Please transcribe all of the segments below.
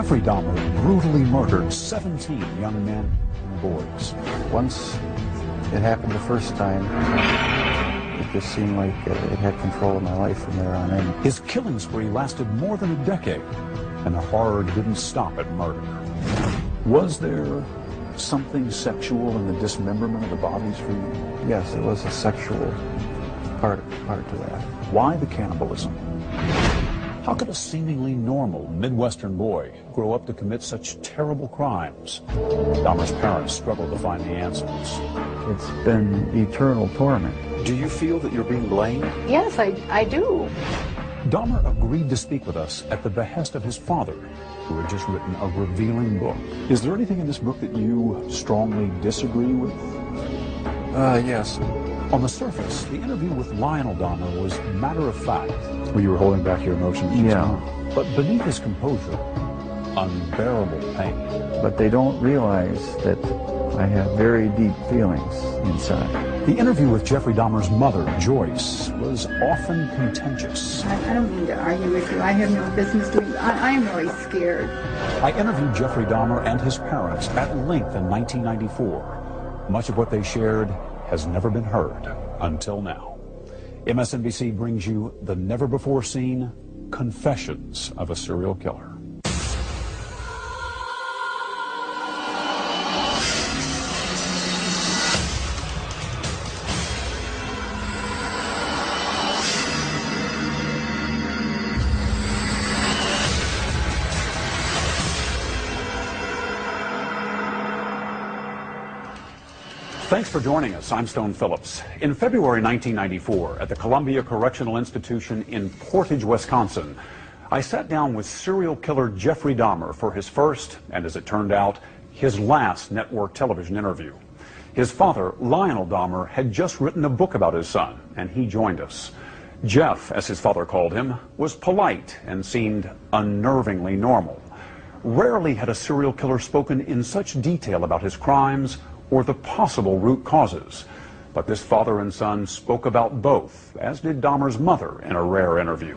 Jeffrey Dahmer brutally murdered 17 young men and boys. Once it happened the first time, it just seemed like it had control of my life from there on in. His killing spree lasted more than a decade, and the horror didn't stop at murder. Was there something sexual in the dismemberment of the bodies for you? Yes, it was a sexual part to that. Why the cannibalism? How could a seemingly normal Midwestern boy grow up to commit such terrible crimes? Dahmer's parents struggled to find the answers. It's been eternal torment. Do you feel that you're being blamed? Yes, I do. Dahmer agreed to speak with us at the behest of his father, who had just written a revealing book. Is there anything in this book that you strongly disagree with? Yes. On the surface, the interview with Lionel Dahmer was matter of fact. Well, you were holding back your emotions. Yeah. But beneath his composure, unbearable pain. But they don't realize that I have very deep feelings inside. The interview with Jeffrey Dahmer's mother, Joyce, was often contentious. I don't mean to argue with you. I have no business doing that. I am really scared. I interviewed Jeffrey Dahmer and his parents at length in 1994. Much of what they shared has never been heard until now. MSNBC brings you the never-before-seen confessions of a serial killer. Thanks for joining us. I'm Stone Phillips. In February 1994, at the Columbia Correctional Institution in Portage, Wisconsin, I sat down with serial killer Jeffrey Dahmer for his first, and as it turned out, his last network television interview. His father, Lionel Dahmer, had just written a book about his son, and he joined us. Jeff, as his father called him, was polite and seemed unnervingly normal. Rarely had a serial killer spoken in such detail about his crimes or the possible root causes. But this father and son spoke about both, as did Dahmer's mother in a rare interview.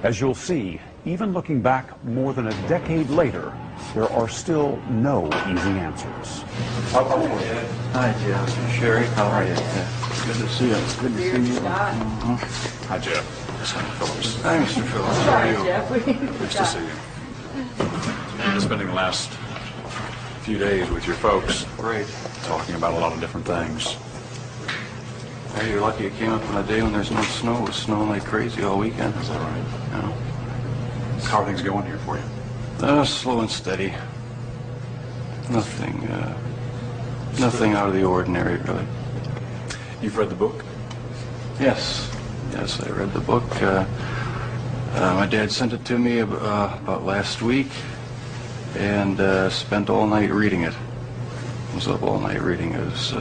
As you'll see, even looking back more than a decade later, there are still no easy answers. How are you? Hi, Jeff. Sherry, how are you? Good to see you. Good to see you. Hi, Jeff. Senator Phillips. Hi, Mr. Phillips. How are you? Nice to see you. You're spending the last few days with your folks. Great. Talking about a lot of different things. Hey, you're lucky you came up on a day when there's no snow. It was snowing like crazy all weekend. Is that right? Yeah. How are things going here for you? Slow and steady. Nothing out of the ordinary, really. You've read the book? Yes. Yes, I read the book. My dad sent it to me about last week, and spent all night reading it. I was up all night reading it. It was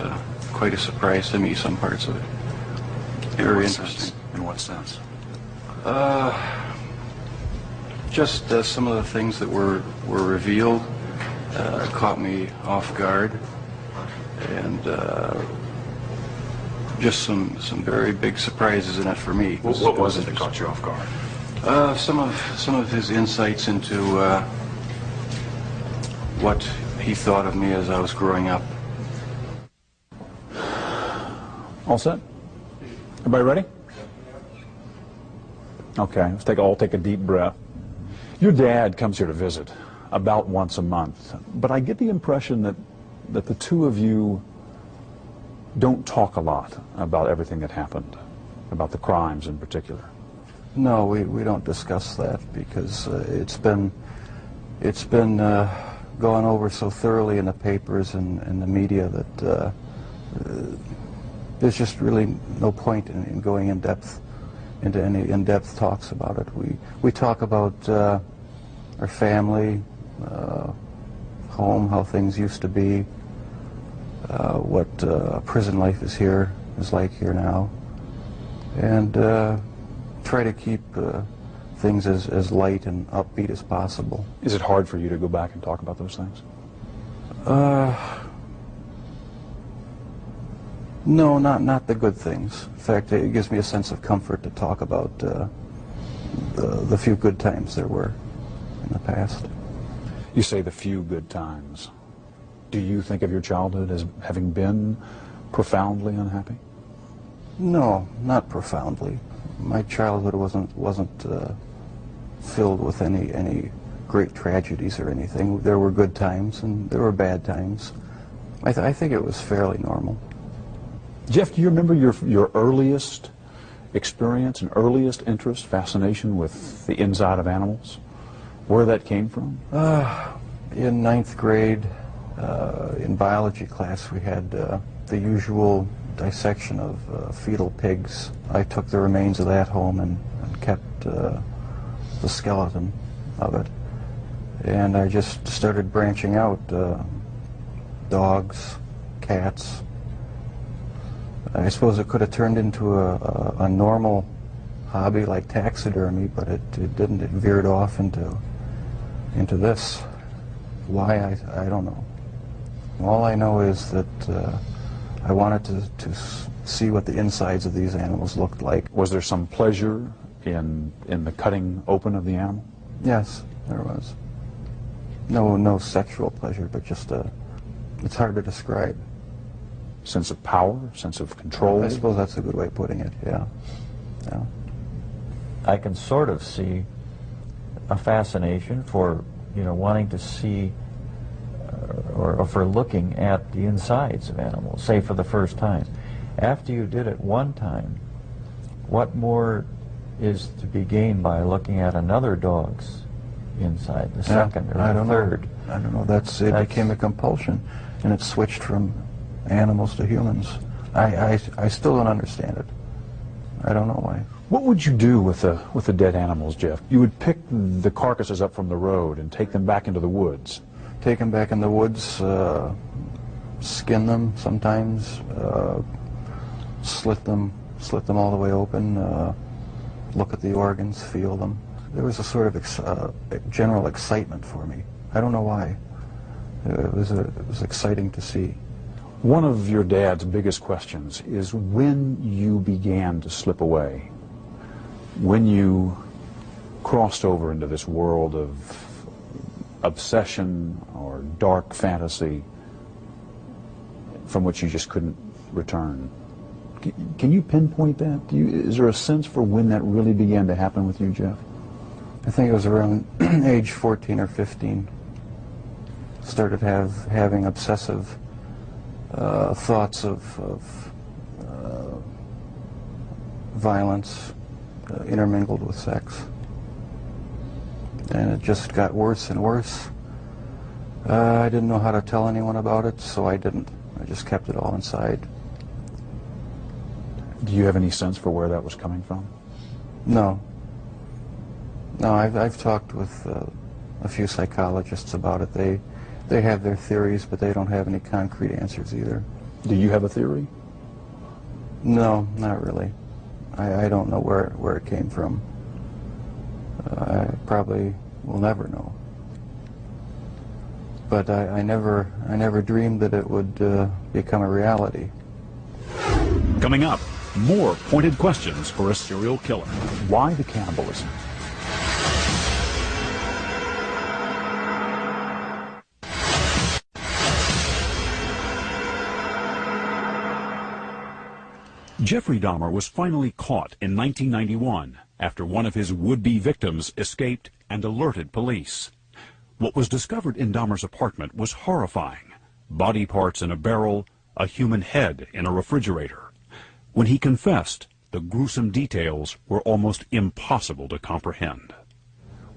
quite a surprise to me, some parts of it. Very interesting. In what sense? Just some of the things that were revealed caught me off guard, and just some very big surprises in it for me. What was it that caught you off guard? Some of his insights into what he thought of me as I was growing up. All set? Everybody ready? Okay, let's all take a deep breath. Your dad comes here to visit about once a month, but I get the impression that the two of you don't talk a lot about everything that happened, about the crimes in particular. No, we don't discuss that because it's been gone over so thoroughly in the papers and the media that there's just really no point in going into any in-depth talks about it. We talk about our family, home, how things used to be, what prison life is like here now, and try to keep things as light and upbeat as possible. Is it hard for you to go back and talk about those things? No, not the good things. In fact, it gives me a sense of comfort to talk about the few good times there were in the past. You say the few good times. Do you think of your childhood as having been profoundly unhappy? No, not profoundly. My childhood wasn't filled with any great tragedies or anything. There were good times and there were bad times. I think it was fairly normal. Jeff, do you remember your earliest experience and earliest interest, fascination with the inside of animals? Where that came from? In ninth grade, in biology class, we had the usual dissection of fetal pigs. I took the remains of that home and kept the skeleton of it. And I just started branching out, dogs, cats. I suppose it could have turned into a normal hobby like taxidermy, but it didn't. It veered off into this. Why, I don't know. All I know is that I wanted to see what the insides of these animals looked like. Was there some pleasure in the cutting open of the animal? Yes, there was. No sexual pleasure, but just it's hard to describe. Sense of power, sense of control? I suppose that's a good way of putting it, yeah. Yeah. I can sort of see a fascination for, wanting to see or for looking at the insides of animals, say for the first time. After you did it one time, what more is to be gained by looking at another dog's inside, the second or the third? I don't know. It became a compulsion, and it switched from animals to humans. I still don't understand it. I don't know why. What would you do with the dead animals, Jeff? You would pick the carcasses up from the road and take them back into the woods. Take them back in the woods, skin them sometimes, slit them all the way open, look at the organs, feel them. There was a sort of general excitement for me. I don't know why. It was exciting to see. One of your dad's biggest questions is when you began to slip away, when you crossed over into this world of obsession or dark fantasy from which you just couldn't return. Can you pinpoint that? Is there a sense for when that really began to happen with you, Jeff? I think it was around age 14 or 15. Started having obsessive thoughts of violence intermingled with sex. And it just got worse and worse. I didn't know how to tell anyone about it, so I didn't. I just kept it all inside. Do you have any sense for where that was coming from? No. No, I've talked with a few psychologists about it. They have their theories, but they don't have any concrete answers either. Do you have a theory? No, not really. I don't know where it came from. I probably will never know. But I never dreamed that it would become a reality. Coming up, more pointed questions for a serial killer. Why the cannibalism? Jeffrey Dahmer was finally caught in 1991 after one of his would-be victims escaped and alerted police. What was discovered in Dahmer's apartment was horrifying. Body parts in a barrel, a human head in a refrigerator. When he confessed, the gruesome details were almost impossible to comprehend.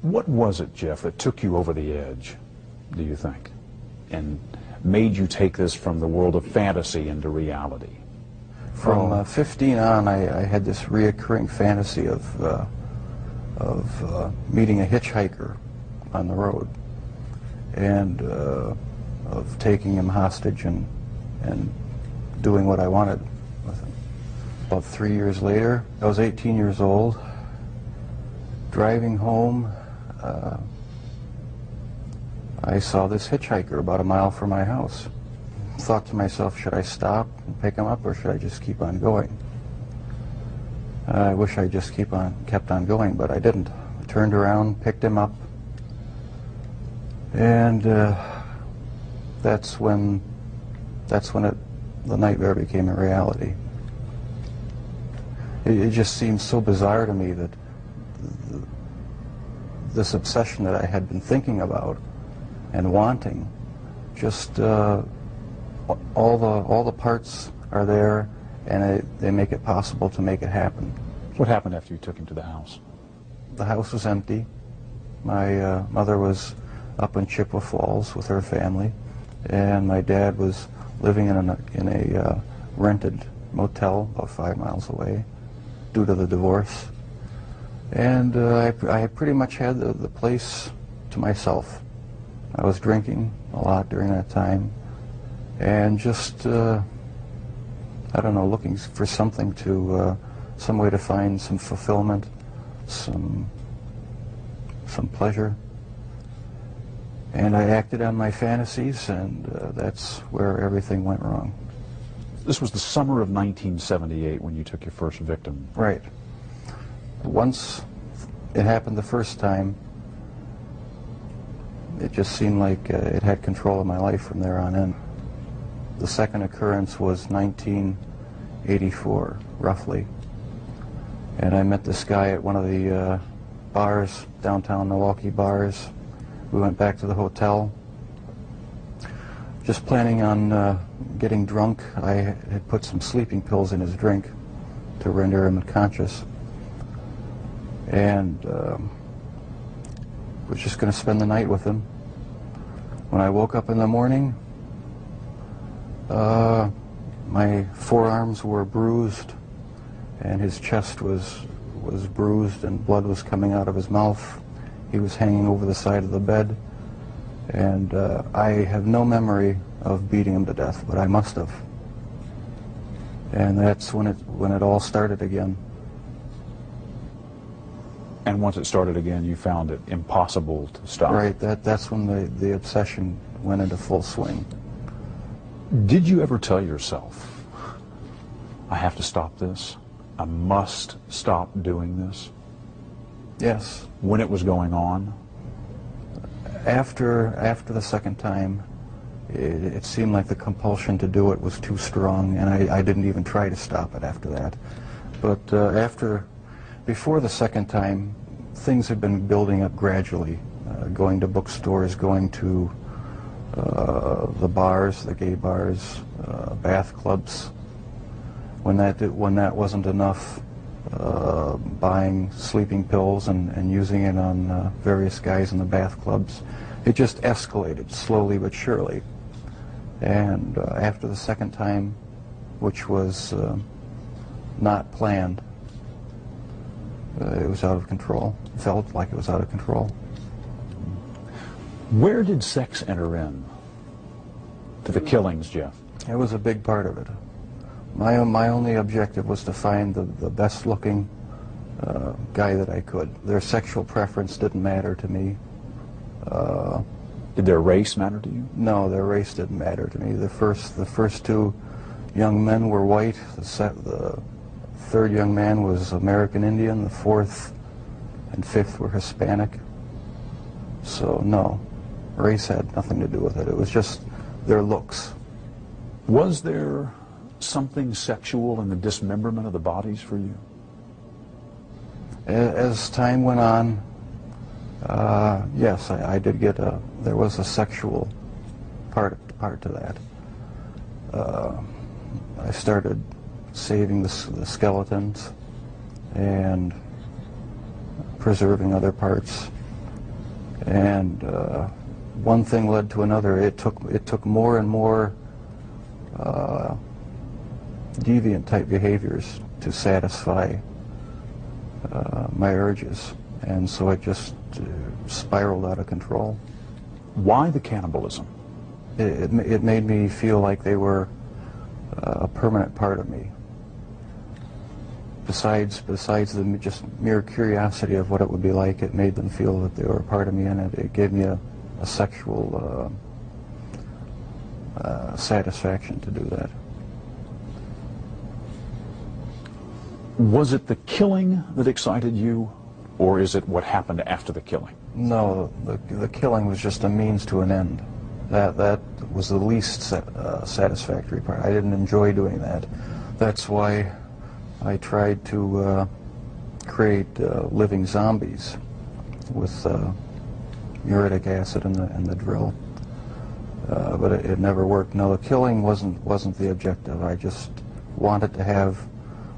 What was it, Jeff, that took you over the edge, do you think, and made you take this from the world of fantasy into reality? From 15 on, I had this reoccurring fantasy of meeting a hitchhiker on the road and of taking him hostage and doing what I wanted with him. About 3 years later, I was 18 years old, driving home. I saw this hitchhiker about a mile from my house. Thought to myself, should I stop and pick him up, or should I just keep on going? I wish I just kept on going, but I didn't. I turned around, picked him up, And that's when the nightmare became a reality. It just seemed so bizarre to me that this obsession that I had been thinking about and wanting, just all the parts are there, and they make it possible to make it happen. What happened after you took him to the house? The house was empty. My mother was up in Chippewa Falls with her family, and my dad was living in a rented motel about 5 miles away due to the divorce. And I pretty much had the place to myself. I was drinking a lot during that time, and just, I don't know, looking for something to, some way to find some fulfillment, some pleasure. And I acted on my fantasies, and that's where everything went wrong. This was the summer of 1978 when you took your first victim. Right. Once it happened the first time, it just seemed like it had control of my life from there on in. The second occurrence was 1984, roughly. And I met this guy at one of the bars, downtown Milwaukee bars. We went back to the hotel, just planning on getting drunk. I had put some sleeping pills in his drink to render him unconscious, and was just going to spend the night with him. When I woke up in the morning, my forearms were bruised, and his chest was bruised, and blood was coming out of his mouth. He was hanging over the side of the bed, and I have no memory of beating him to death, but I must have. And that's when it all started again. And once it started again, you found it impossible to stop. Right, that's when the obsession went into full swing. Did you ever tell yourself, I have to stop this? I must stop doing this? Yes. When it was going on? After the second time, it seemed like the compulsion to do it was too strong, and I didn't even try to stop it after that. But before the second time, things had been building up gradually, going to bookstores, going to the bars, the gay bars, bath clubs. When that wasn't enough, buying sleeping pills and using it on various guys in the bath clubs. It just escalated slowly but surely. And after the second time, which was not planned, it was out of control. It felt like it was out of control. Where did sex enter in to the killings, Jeff? It was a big part of it. My only objective was to find the best-looking guy that I could. Their sexual preference didn't matter to me. Did their race matter to you? No, their race didn't matter to me. The first two young men were white. The third young man was American Indian. The fourth and fifth were Hispanic. So no, race had nothing to do with it. It was just their looks. Was there something sexual in the dismemberment of the bodies for you? As time went on, yes, I did get there was a sexual part to that. I started saving the skeletons and preserving other parts, and one thing led to another. It took more and more deviant type behaviors to satisfy my urges, and so it just spiraled out of control. Why the cannibalism? It made me feel like they were a permanent part of me. Besides the just mere curiosity of what it would be like, it made them feel that they were a part of me, and it gave me a sexual satisfaction to do that. Was it the killing that excited you, or is it what happened after the killing? No, the killing was just a means to an end. That was the least satisfactory part. I didn't enjoy doing that. That's why I tried to create living zombies with uric acid and the drill. But it never worked. No, the killing wasn't the objective. I just wanted to have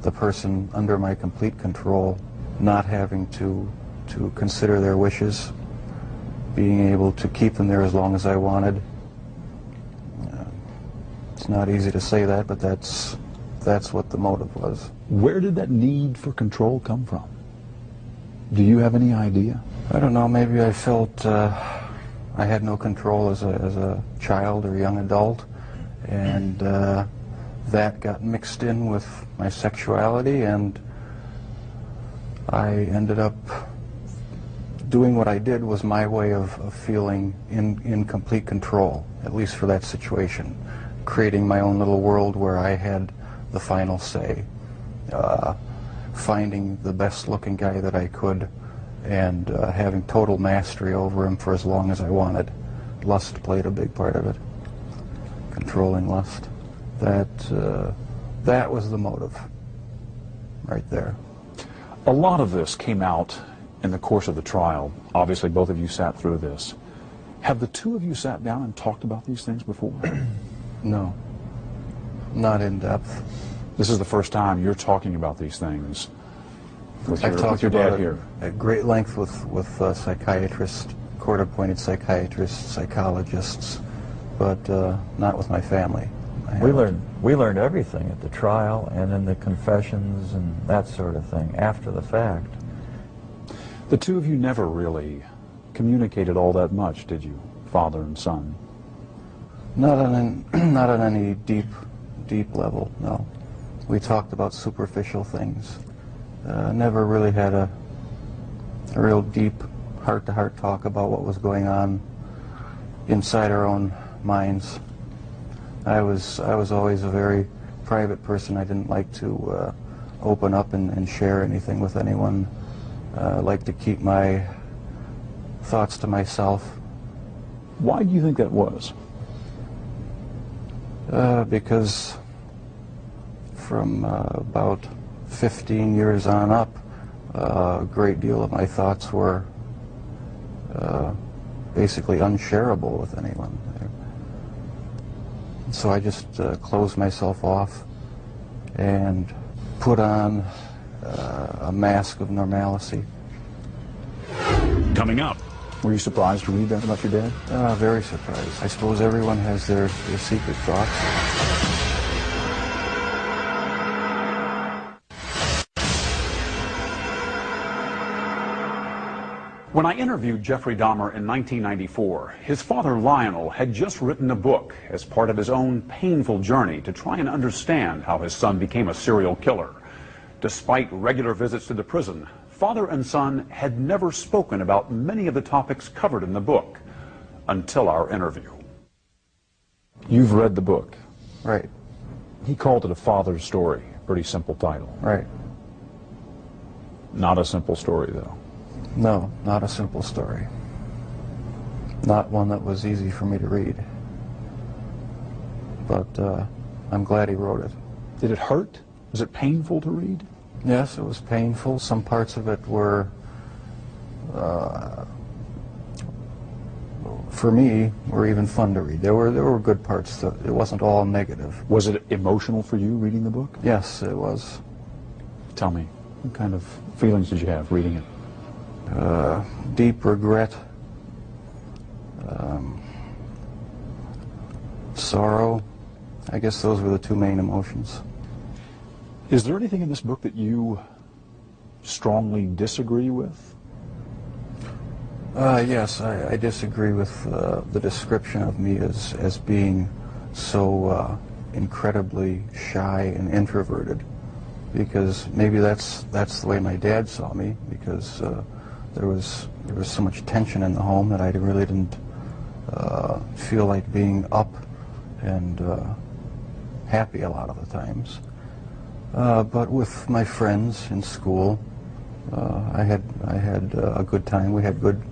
the person under my complete control, not having to consider their wishes, being able to keep them there as long as I wanted. It's not easy to say that, but that's what the motive was. Where did that need for control come from? Do you have any idea? I don't know, maybe I felt I had no control as a child or young adult, and that got mixed in with my sexuality, and I ended up doing what I did was my way of feeling in complete control, at least for that situation, creating my own little world where I had the final say, finding the best looking guy that I could, and having total mastery over him for as long as I wanted. Lust played a big part of it, controlling lust. That was the motive right there. A lot of this came out in the course of the trial. Obviously, both of you sat through this. Have the two of you sat down and talked about these things before? No, not in depth. This is the first time you're talking about these things with I've talked your about dad it here. at great length with psychiatrists, court-appointed psychiatrists, psychologists, but not with my family. We learned everything at the trial and in the confessions and that sort of thing after the fact. The two of you never really communicated all that much, did you, father and son? Not on any deep level, no. We talked about superficial things. Never really had a real deep heart-to-heart talk about what was going on inside our own minds. I was always a very private person. I didn't like to open up and share anything with anyone. I like to keep my thoughts to myself. Why do you think that was? Because from about 15 years on up, a great deal of my thoughts were basically unshareable with anyone. So I just closed myself off and put on a mask of normalcy. Coming up, were you surprised to read that about your dad? Very surprised. I suppose everyone has their secret thoughts. When I interviewed Jeffrey Dahmer in 1994, his father Lionel had just written a book as part of his own painful journey to try and understand how his son became a serial killer. Despite regular visits to the prison, father and son had never spoken about many of the topics covered in the book until our interview. You've read the book. Right. He called it a father's story. Pretty simple title. Right. Not a simple story, though. No, not a simple story. Not one that was easy for me to read. But I'm glad he wrote it. Did it hurt? Was it painful to read? Yes, it was painful. Some parts of it were, for me, were even fun to read. There were good parts. It wasn't all negative. Was it emotional for you reading the book? Yes, it was. Tell me, what kind of feelings did you have reading it? Deep regret, sorrow. I guess those were the two main emotions. Is there anything in this book that you strongly disagree with? Yes, I disagree with the description of me as being so incredibly shy and introverted, because maybe that's the way my dad saw me, because there was so much tension in the home that I really didn't feel like being up and happy a lot of the times. But with my friends in school, I had a good time. We had good,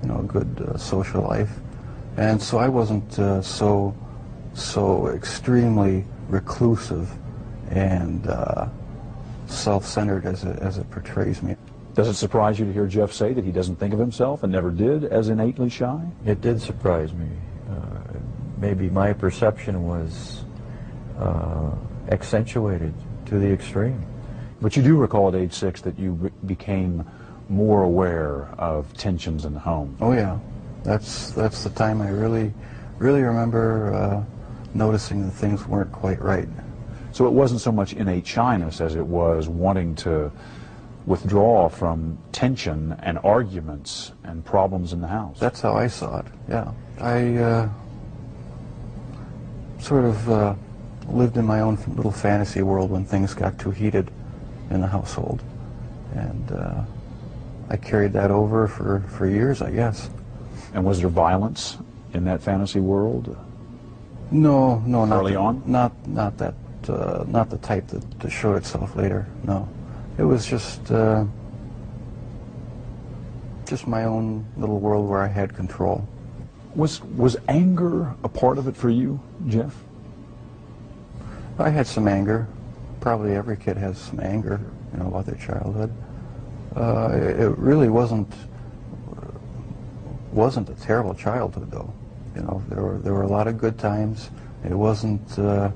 a good social life, and so I wasn't so extremely reclusive and self-centered as it portrays me. Does it surprise you to hear Jeff say that he doesn't think of himself and never did as innately shy? It did surprise me. Maybe my perception was accentuated to the extreme. But you do recall at age 6 that you became more aware of tensions in the home. Oh yeah, that's the time I really remember noticing that things weren't quite right. So it wasn't so much innate shyness as it was wanting to withdraw from tension and arguments and problems in the house. That's how I saw it, yeah. I sort of lived in my own little fantasy world when things got too heated in the household. And I carried that over for years, I guess. And was there violence in that fantasy world? No, not early on? Not that, not the type that showed itself later. No, it was just my own little world where I had control. Was anger a part of it for you, Jeff? I had some anger. Probably every kid has some anger, about their childhood. It really wasn't a terrible childhood, though. There were a lot of good times. It wasn't a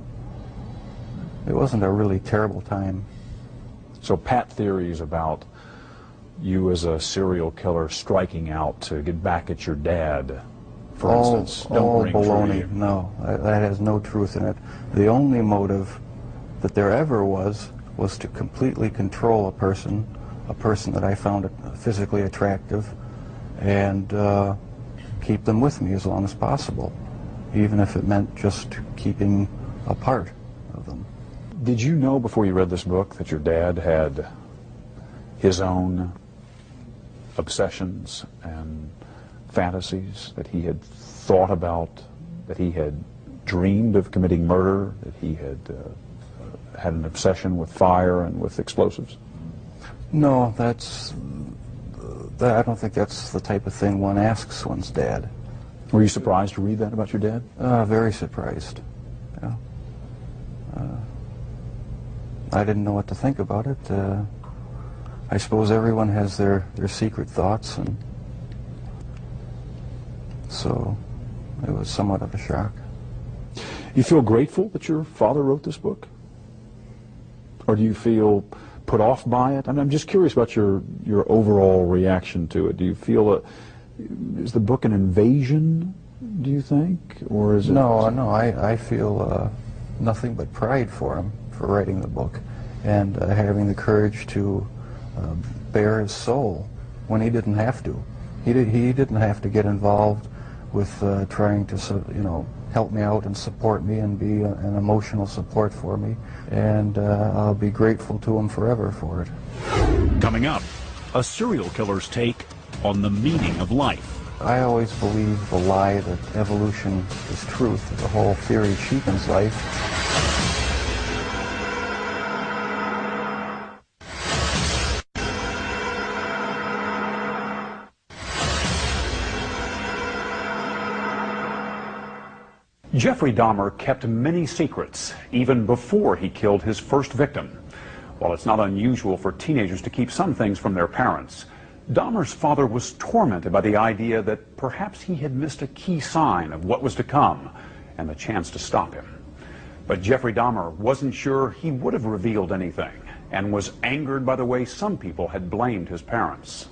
really terrible time. So pat theories about you as a serial killer striking out to get back at your dad, for instance, don't ring baloney. true. No, that has no truth in it. The only motive that there ever was to completely control a person that I found physically attractive, and keep them with me as long as possible, even if it meant just keeping a part of them. Did you know before you read this book that your dad had his own obsessions and fantasies, that he had thought about, that he had dreamed of committing murder, that he had had an obsession with fire and with explosives? No, I don't think that's the type of thing one asks one's dad. Were you surprised to read that about your dad? Very surprised. Yeah. I didn't know what to think about it. I suppose everyone has their secret thoughts, and so it was somewhat of a shock. You feel grateful that your father wrote this book? Or do you feel put off by it? I'm just curious about your overall reaction to it. Do you feel is the book an invasion, do you think? Or is it... No, I feel nothing but pride for him for writing the book, and having the courage to bare his soul when he didn't have to. He didn't have to get involved with trying to, help me out and support me and be an emotional support for me, and I'll be grateful to him forever for it. Coming up, a serial killer's take on the meaning of life. I always believe the lie that evolution is truth. The whole theory cheapens life. Jeffrey Dahmer kept many secrets, even before he killed his first victim. While it's not unusual for teenagers to keep some things from their parents, Dahmer's father was tormented by the idea that perhaps he had missed a key sign of what was to come and the chance to stop him. But Jeffrey Dahmer wasn't sure he would have revealed anything and was angered by the way some people had blamed his parents.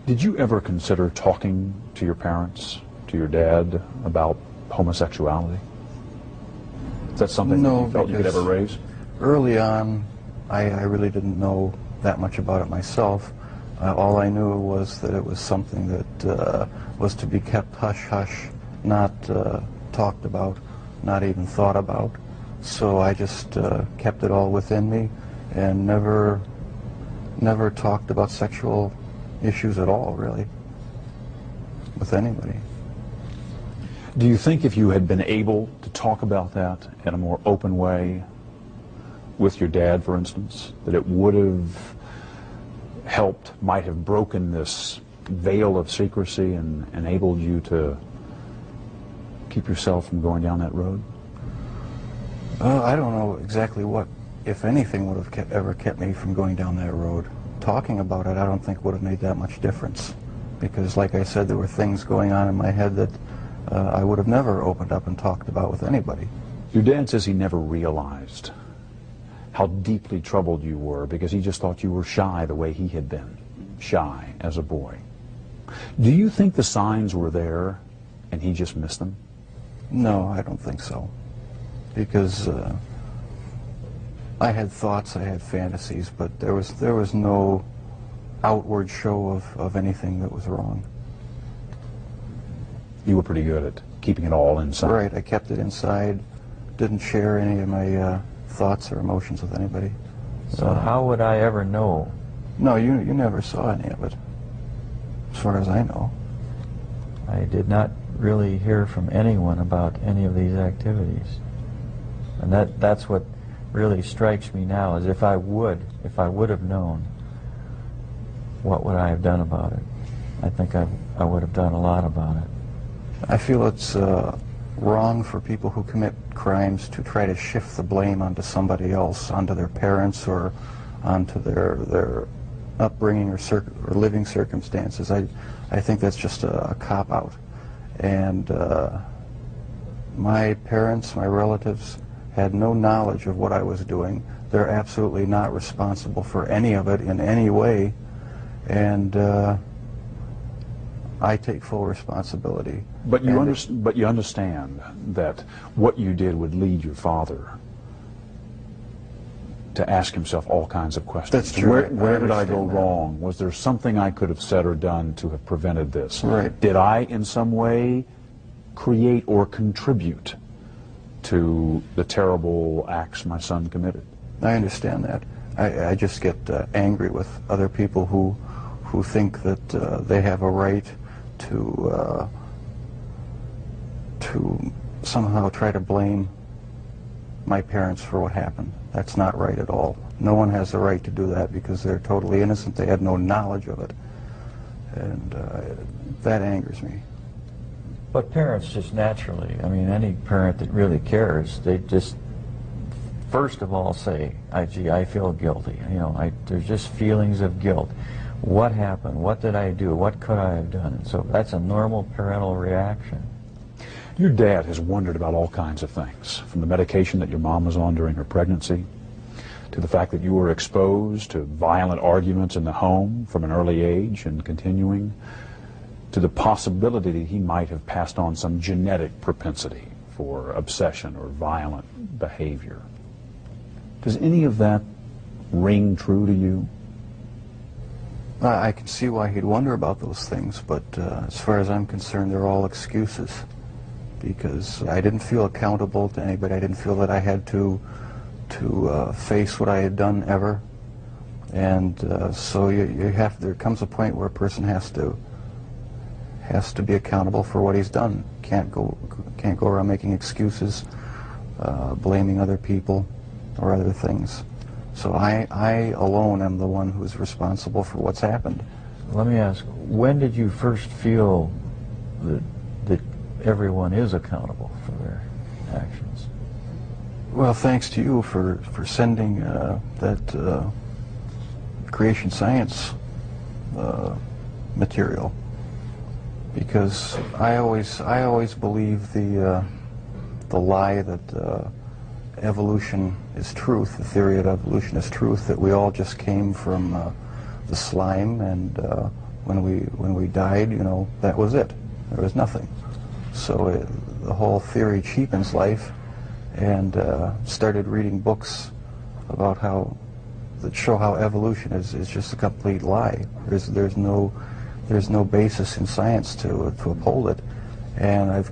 Did you ever consider talking to your parents, to your dad, about homosexuality? Is that something that you felt you could ever raise? Early on, I really didn't know that much about it myself. All I knew was that it was something that was to be kept hush-hush, not talked about, not even thought about. So I just kept it all within me and never talked about sexual issues at all, really, with anybody. Do you think if you had been able to talk about that in a more open way with your dad, for instance, that it would have helped, might have broken this veil of secrecy and enabled you to keep yourself from going down that road? I don't know exactly what, if anything, would have ever kept me from going down that road. Talking about it, I don't think would have made that much difference, because, like I said, there were things going on in my head that I would have never opened up and talked about with anybody. Your dad says he never realized how deeply troubled you were because he just thought you were shy the way he had been, shy as a boy. Do you think the signs were there and he just missed them? No, I don't think so, because I had thoughts, I had fantasies, but there was no outward show of anything that was wrong. You were pretty good at keeping it all inside. Right, I kept it inside, didn't share any of my thoughts or emotions with anybody. So how would I ever know? No, you never saw any of it, as far as I know. I did not really hear from anyone about any of these activities. And that's what really strikes me now, is if I would have known, what would I have done about it? I think I would have done a lot about it. I feel it's wrong for people who commit crimes to try to shift the blame onto somebody else, onto their parents or onto their upbringing or living circumstances. I think that's just a cop-out. And my parents, my relatives, had no knowledge of what I was doing. They're absolutely not responsible for any of it in any way. And I take full responsibility. But you understand that what you did would lead your father to ask himself all kinds of questions. That's true. Where did I go wrong? Was there something I could have said or done to have prevented this? Right. Did I, in some way, create or contribute to the terrible acts my son committed? I understand that. I just get angry with other people who think that they have a right to somehow try to blame my parents for what happened. That's not right at all. No one has the right to do that because they're totally innocent. They had no knowledge of it. And that angers me. But parents just naturally, I mean, any parent that really cares, they just first of all say, gee, I feel guilty. You know, there's just feelings of guilt. What happened? What did I do? What could I have done? And so that's a normal parental reaction. Your dad has wondered about all kinds of things, from the medication that your mom was on during her pregnancy, to the fact that you were exposed to violent arguments in the home from an early age and continuing, to the possibility that he might have passed on some genetic propensity for obsession or violent behavior. Does any of that ring true to you? I can see why he'd wonder about those things, but as far as I'm concerned, they're all excuses, because I didn't feel accountable to anybody. I didn't feel that I had to face what I had done ever, and so there comes a point where a person has to be accountable for what he's done. Can't go around making excuses, blaming other people or other things. So I alone am the one who's responsible for what's happened. Let me ask, when did you first feel that everyone is accountable for their actions? Well, thanks to you for sending that creation science material, because I always believe the lie that evolution is truth, the theory of evolution is truth, that we all just came from the slime, and when we died, you know, that was it. There was nothing. So the whole theory cheapens life, and started reading books about that show how evolution is just a complete lie. There's no basis in science to uphold it, and I've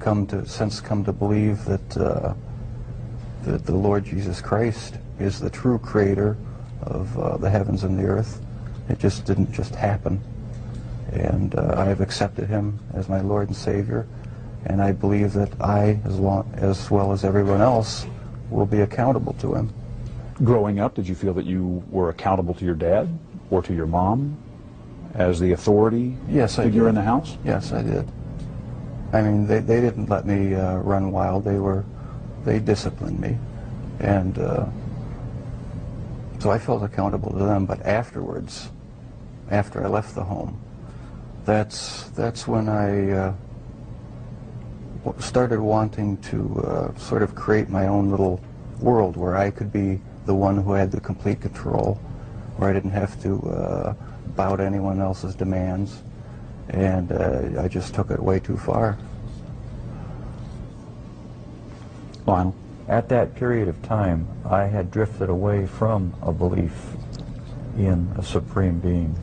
since come to believe that the Lord Jesus Christ is the true creator of the heavens and the earth. It just didn't just happen, and I have accepted him as my Lord and Savior, and I believe that I, as well as everyone else, will be accountable to him. Growing up, did you feel that you were accountable to your dad or to your mom as the authority Yes, I figure did. in the house? Yes, I did. I mean, they didn't let me run wild. They disciplined me, and so I felt accountable to them. But afterwards, after I left the home, that's when I started wanting to sort of create my own little world where I could be the one who had the complete control, where I didn't have to bow to anyone else's demands, and I just took it way too far. Lionel? At that period of time, I had drifted away from a belief in a supreme being.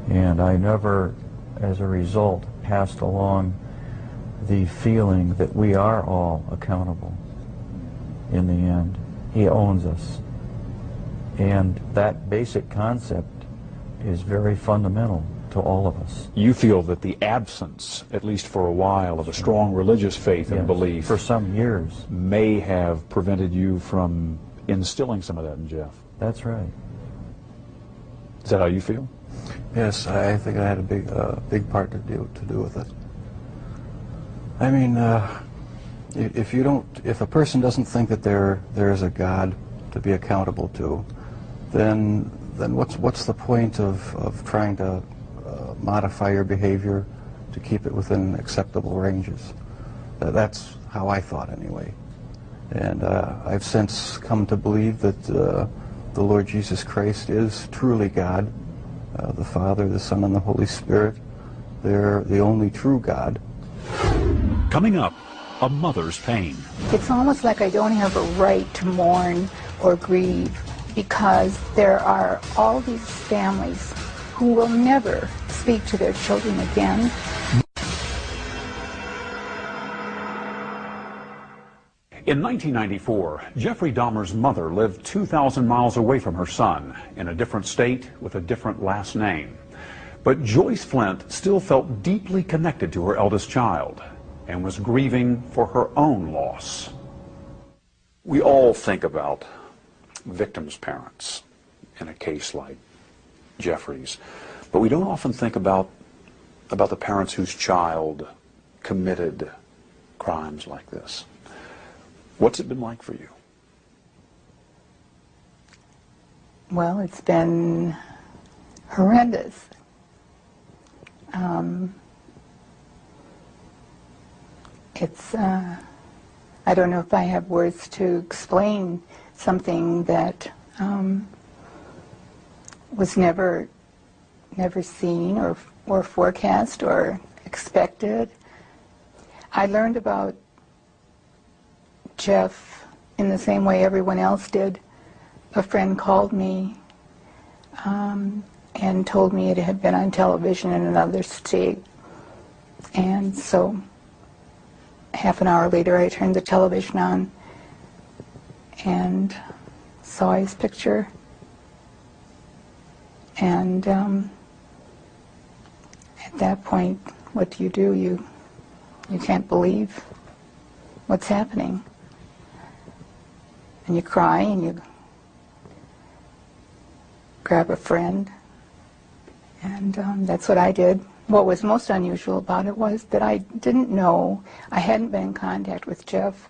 And I never, as a result, passed along the feeling that we are all accountable in the end. He owns us. And that basic concept is very fundamental to all of us. You feel that the absence, at least for a while, of a strong religious faith and Yes, belief for some years. may have prevented you from instilling some of that in Jeff. That's right. Is that how you feel? Yes, I think I had a big part to do with it. I mean, if a person doesn't think that there is a God to be accountable to, then what's the point of trying to modify your behavior to keep it within acceptable ranges? That's how I thought anyway. And I've since come to believe that the Lord Jesus Christ is truly God, the Father, the Son, and the Holy Spirit. They're the only true God. Coming up, a mother's pain. It's almost like I don't have a right to mourn or grieve because there are all these families who will never speak to their children again. In 1994, Jeffrey Dahmer's mother lived 2,000 miles away from her son, in a different state with a different last name. But Joyce Flint still felt deeply connected to her eldest child and was grieving for her own loss. We all think about victims' parents in a case like Jeffrey's, but we don't often think about the parents whose child committed crimes like this. What's it been like for you? Well, it's been horrendous. I don't know if I have words to explain something that was never seen or forecast or expected. I learned about Jeff in the same way everyone else did. A friend called me and told me it had been on television in another state. And so half an hour later I turned the television on and saw his picture. And at that point, what do? You can't believe what's happening. And you cry and you grab a friend, and that's what I did. What was most unusual about it was that I didn't know, I hadn't been in contact with Jeff,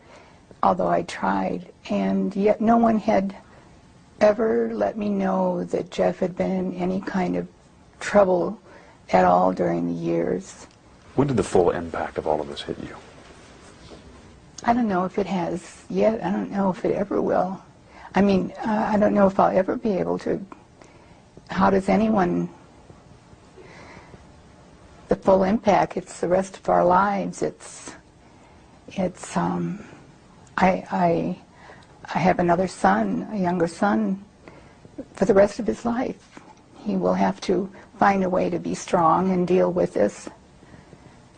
although I tried, and yet no one had ever let me know that Jeff had been in any kind of trouble at all during the years. When did the full impact of all of this hit you? I don't know if it has yet. I don't know if it ever will. I mean, I don't know if I'll ever be able to. How does anyone? The full impact. It's the rest of our lives. I have another son, a younger son, for the rest of his life. He will have to find a way to be strong and deal with this.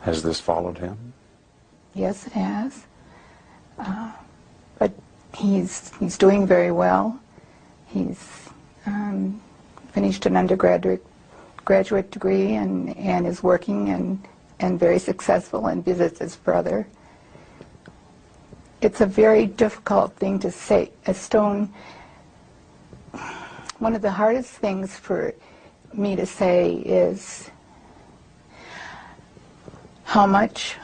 Has this followed him? Yes, it has. But he's doing very well. He's finished an graduate degree and is working and very successful and visits his brother. It's a very difficult thing to say. One of the hardest things for me to say is how much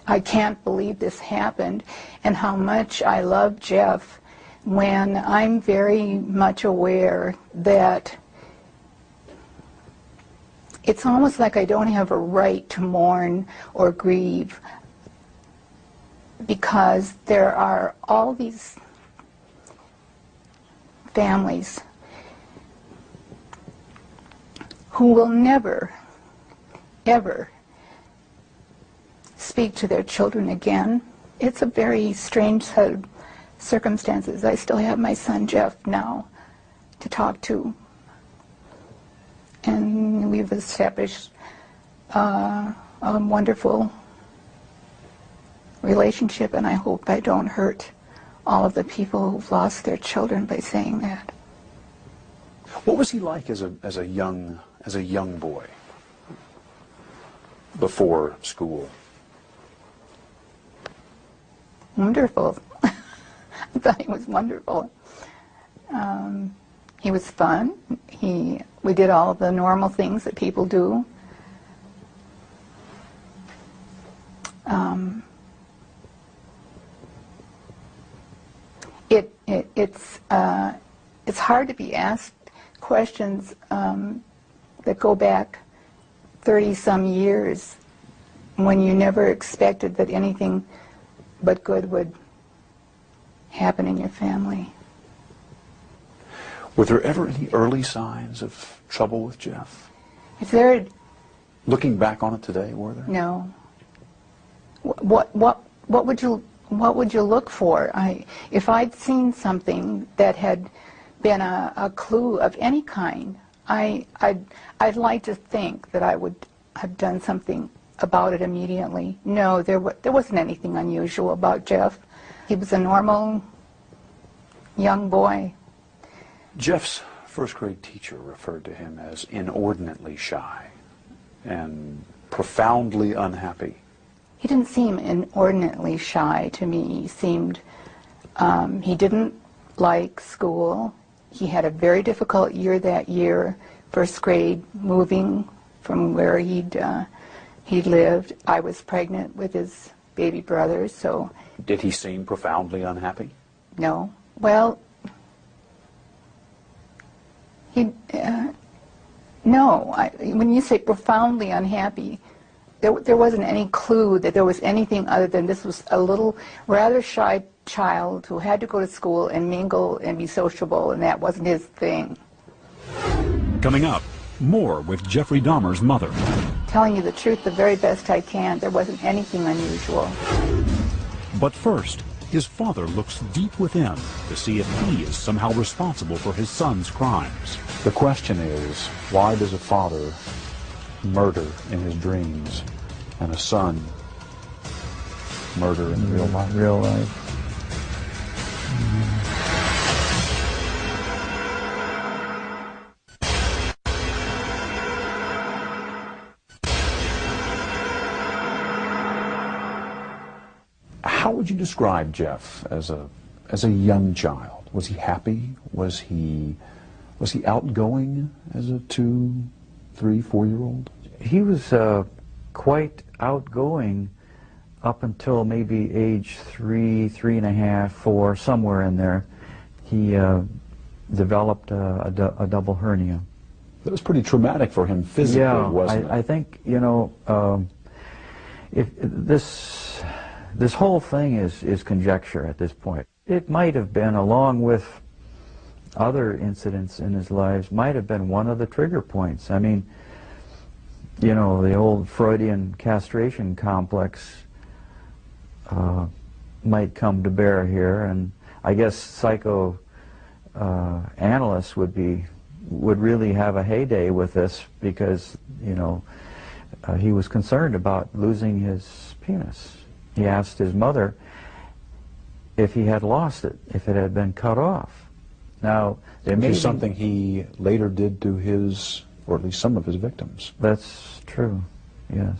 I can't believe this happened, and how much I love Jeff, when I'm very much aware that it's almost like I don't have a right to mourn or grieve, because there are all these families who will never, ever speak to their children again. It's a very strange set of circumstances. I still have my son Jeff now to talk to, and we've established a wonderful relationship, and I hope I don't hurt all of the people who've lost their children by saying that. What was he like as a young boy before school? Wonderful. I thought he was wonderful. He was fun. We did all of the normal things that people do. It's hard to be asked questions that go back 30-some years when you never expected that anything but good would happen in your family. Were there ever any early signs of trouble with Jeff? If there, Looking back on it today, were there? no. What would you look for? If I'd seen something that had been a clue of any kind, I'd like to think that I would have done something about it immediately. No, there wasn't anything unusual about Jeff. He was a normal young boy. Jeff's first grade teacher referred to him as inordinately shy and profoundly unhappy. He didn't seem inordinately shy to me. He seemed, he didn't like school. He had a very difficult year that year, first grade, moving from where he'd lived. I was pregnant with his baby brother, so... Did he seem profoundly unhappy? No. Well, no. When you say profoundly unhappy, there wasn't any clue that there was anything other than this was a little rather shy child who had to go to school and mingle and be sociable, and that wasn't his thing. Coming up, more with Jeffrey Dahmer's mother. Telling you the truth the very best I can, there wasn't anything unusual. But first, his father looks deep within to see if he is somehow responsible for his son's crimes. The question is, why does a father murder in his dreams and a son murder in real life? Real life. How would you describe Jeff as a young child? Was he happy? Was he outgoing as a 2, 3, 4-year-old? He was quite outgoing up until maybe age 3, 3.5, 4, somewhere in there. He developed a double hernia. That was pretty traumatic for him physically, wasn't it? I think, you know, if this whole thing is conjecture at this point. It might have been, along with other incidents in his life, might have been one of the trigger points. I mean, you know, the old Freudian castration complex might come to bear here, and I guess psychoanalysts would really have a heyday with this, because, you know, he was concerned about losing his penis. He asked his mother if he had lost it, if it had been cut off. Now, there may be something he later did to his, or at least some of his victims. That's true, yes.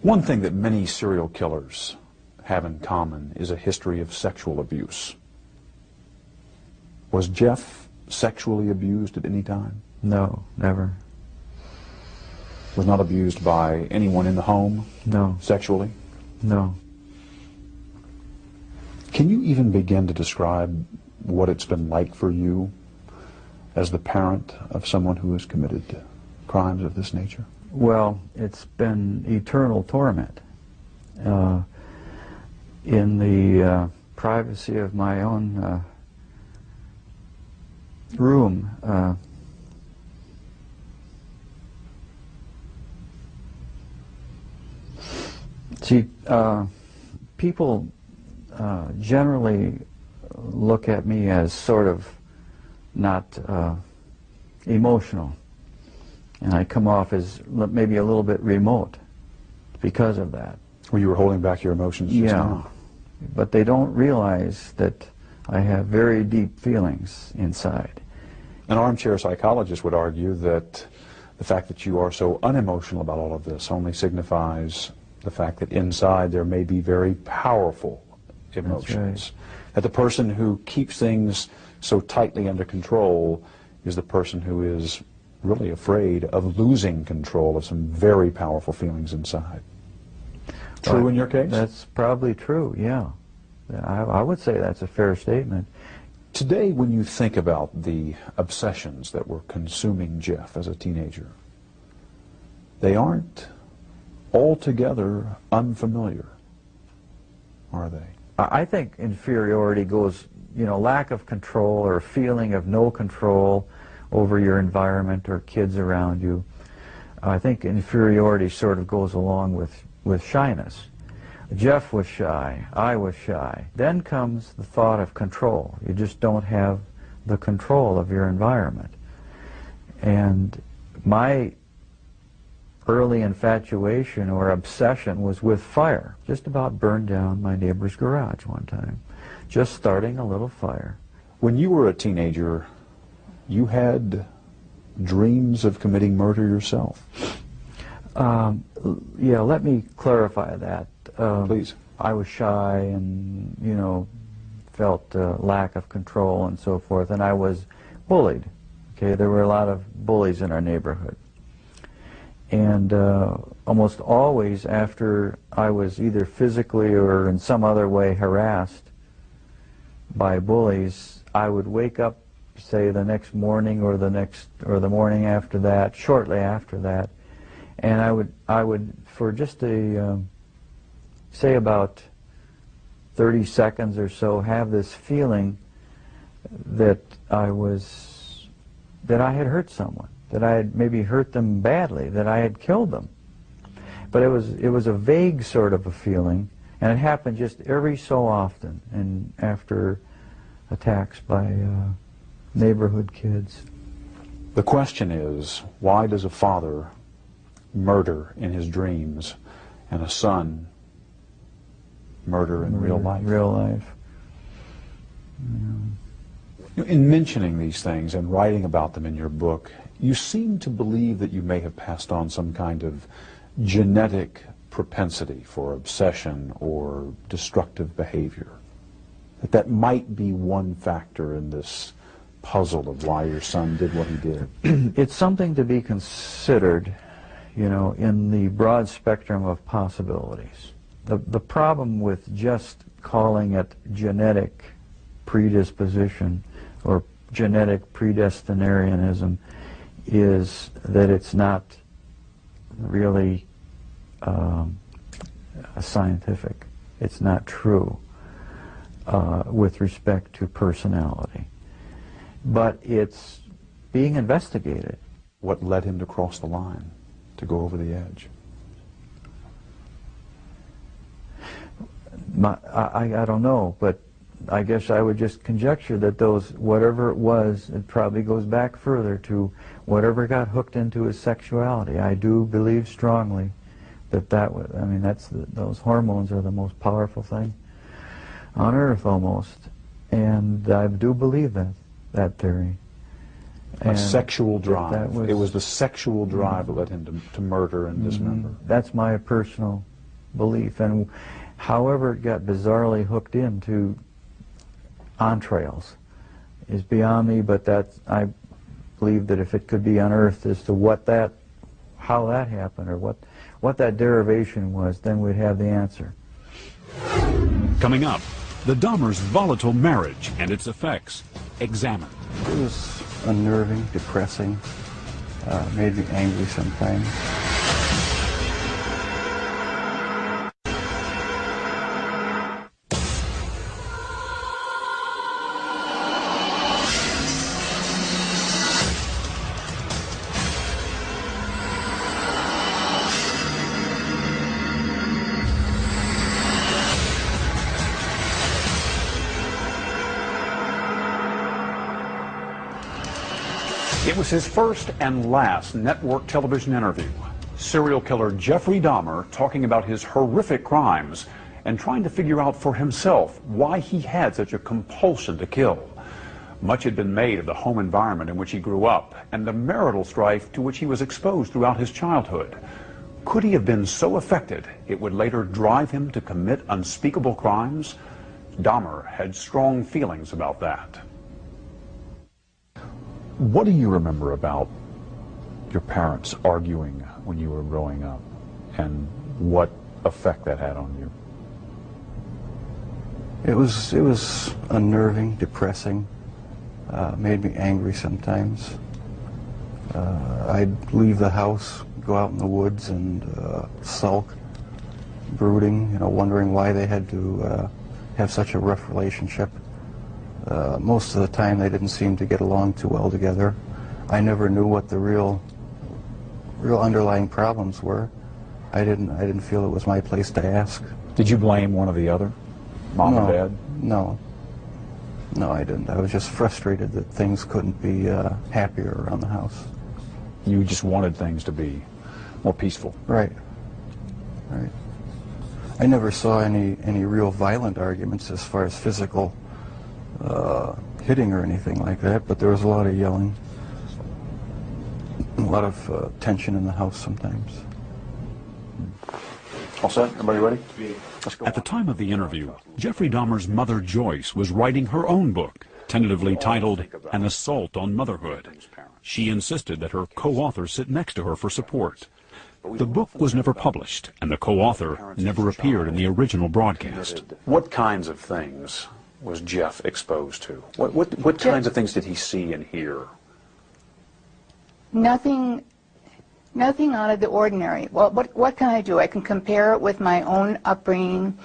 One thing that many serial killers have in common is a history of sexual abuse. Was Jeff sexually abused at any time? No, never. Was not abused by anyone in the home? No. Sexually? No. Can you even begin to describe what it's been like for you as the parent of someone who has committed crimes of this nature? Well, it's been eternal torment. In the privacy of my own room, people generally look at me as sort of not emotional, and I come off as maybe a little bit remote because of that. Well, you were holding back your emotions just now. But they don't realize that I have very deep feelings inside. An armchair psychologist would argue that the fact that you are so unemotional about all of this only signifies the fact that inside there may be very powerful emotions. Right. That the person who keeps things so tightly under control is the person who is really afraid of losing control of some very powerful feelings inside. True in your case? That's probably true, yeah. I would say that's a fair statement. Today, when you think about the obsessions that were consuming Jeff as a teenager, they aren't altogether unfamiliar, are they? I think inferiority goes, lack of control or feeling of no control over your environment or kids around you. I think inferiority sort of goes along with shyness. Jeff was shy, I was shy. Then comes the thought of control. You just don't have the control of your environment. And my early infatuation or obsession was with fire. Just about burned down my neighbor's garage one time. Just starting a little fire. When you were a teenager, you had dreams of committing murder yourself. Yeah, let me clarify that. Please. I was shy and, felt lack of control and so forth, and I was bullied. Okay, there were a lot of bullies in our neighborhood. And almost always after I was either physically or in some other way harassed by bullies, I would wake up, say, the next morning or the morning after that, shortly after that, and I would for just say about 30 seconds or so, have this feeling that I had hurt someone, that I had maybe hurt them badly, that I had killed them. But it was a vague sort of a feeling, and it happened just every so often, and after attacks by neighborhood kids. The question is, why does a father murder in his dreams and a son murder in real life? Real life. Yeah. In mentioning these things and writing about them in your book, you seem to believe that you may have passed on some kind of genetic propensity for obsession or destructive behavior. That might be one factor in this puzzle of why your son did what he did. It's something to be considered, in the broad spectrum of possibilities. The problem with just calling it genetic predisposition or genetic predestinarianism is that it's not really scientific. It's not true with respect to personality. But it's being investigated. What led him to cross the line, to go over the edge? I don't know, but I guess I would just conjecture that whatever it was, it probably goes back further to whatever got hooked into his sexuality. I do believe strongly that those hormones are the most powerful thing on earth almost, and I do believe that theory. A sexual drive. It was the sexual drive that led him to murder and dismember. That's my personal belief, and however it got bizarrely hooked into entrails is beyond me, but believed that if it could be unearthed as to how that happened, or what that derivation was, then we'd have the answer. Coming up, the Dahmer's volatile marriage and its effects examined. It was unnerving, depressing, made me angry sometimes. It was his first and last network television interview. Serial killer Jeffrey Dahmer talking about his horrific crimes and trying to figure out for himself why he had such a compulsion to kill. Much had been made of the home environment in which he grew up and the marital strife to which he was exposed throughout his childhood. Could he have been so affected it would later drive him to commit unspeakable crimes? Dahmer had strong feelings about that. What do you remember about your parents arguing when you were growing up, and what effect that had on you? It was unnerving, depressing, made me angry sometimes. I'd leave the house, go out in the woods and sulk, brooding, wondering why they had to have such a rough relationship. Most of the time they didn't seem to get along too well together. I never knew what the real underlying problems were. I didn't feel it was my place to ask. Did you blame one or the other, Mom or Dad? No, I didn't. I was just frustrated that things couldn't be happier around the house. You just wanted things to be more peaceful. Right. I never saw any real violent arguments as far as physical hitting or anything like that, but there was a lot of yelling, a lot of tension in the house sometimes. All set? Everybody ready? Let's go. At the time of the interview, Jeffrey Dahmer's mother, Joyce, was writing her own book, tentatively titled An Assault on Motherhood. She insisted that her co-author sit next to her for support. The book was never published, and the co-author never appeared in the original broadcast. What kinds of things was Jeff exposed to? What kinds of things did he see and hear? Nothing out of the ordinary. Well, what can I do? I can compare it with my own upbringing,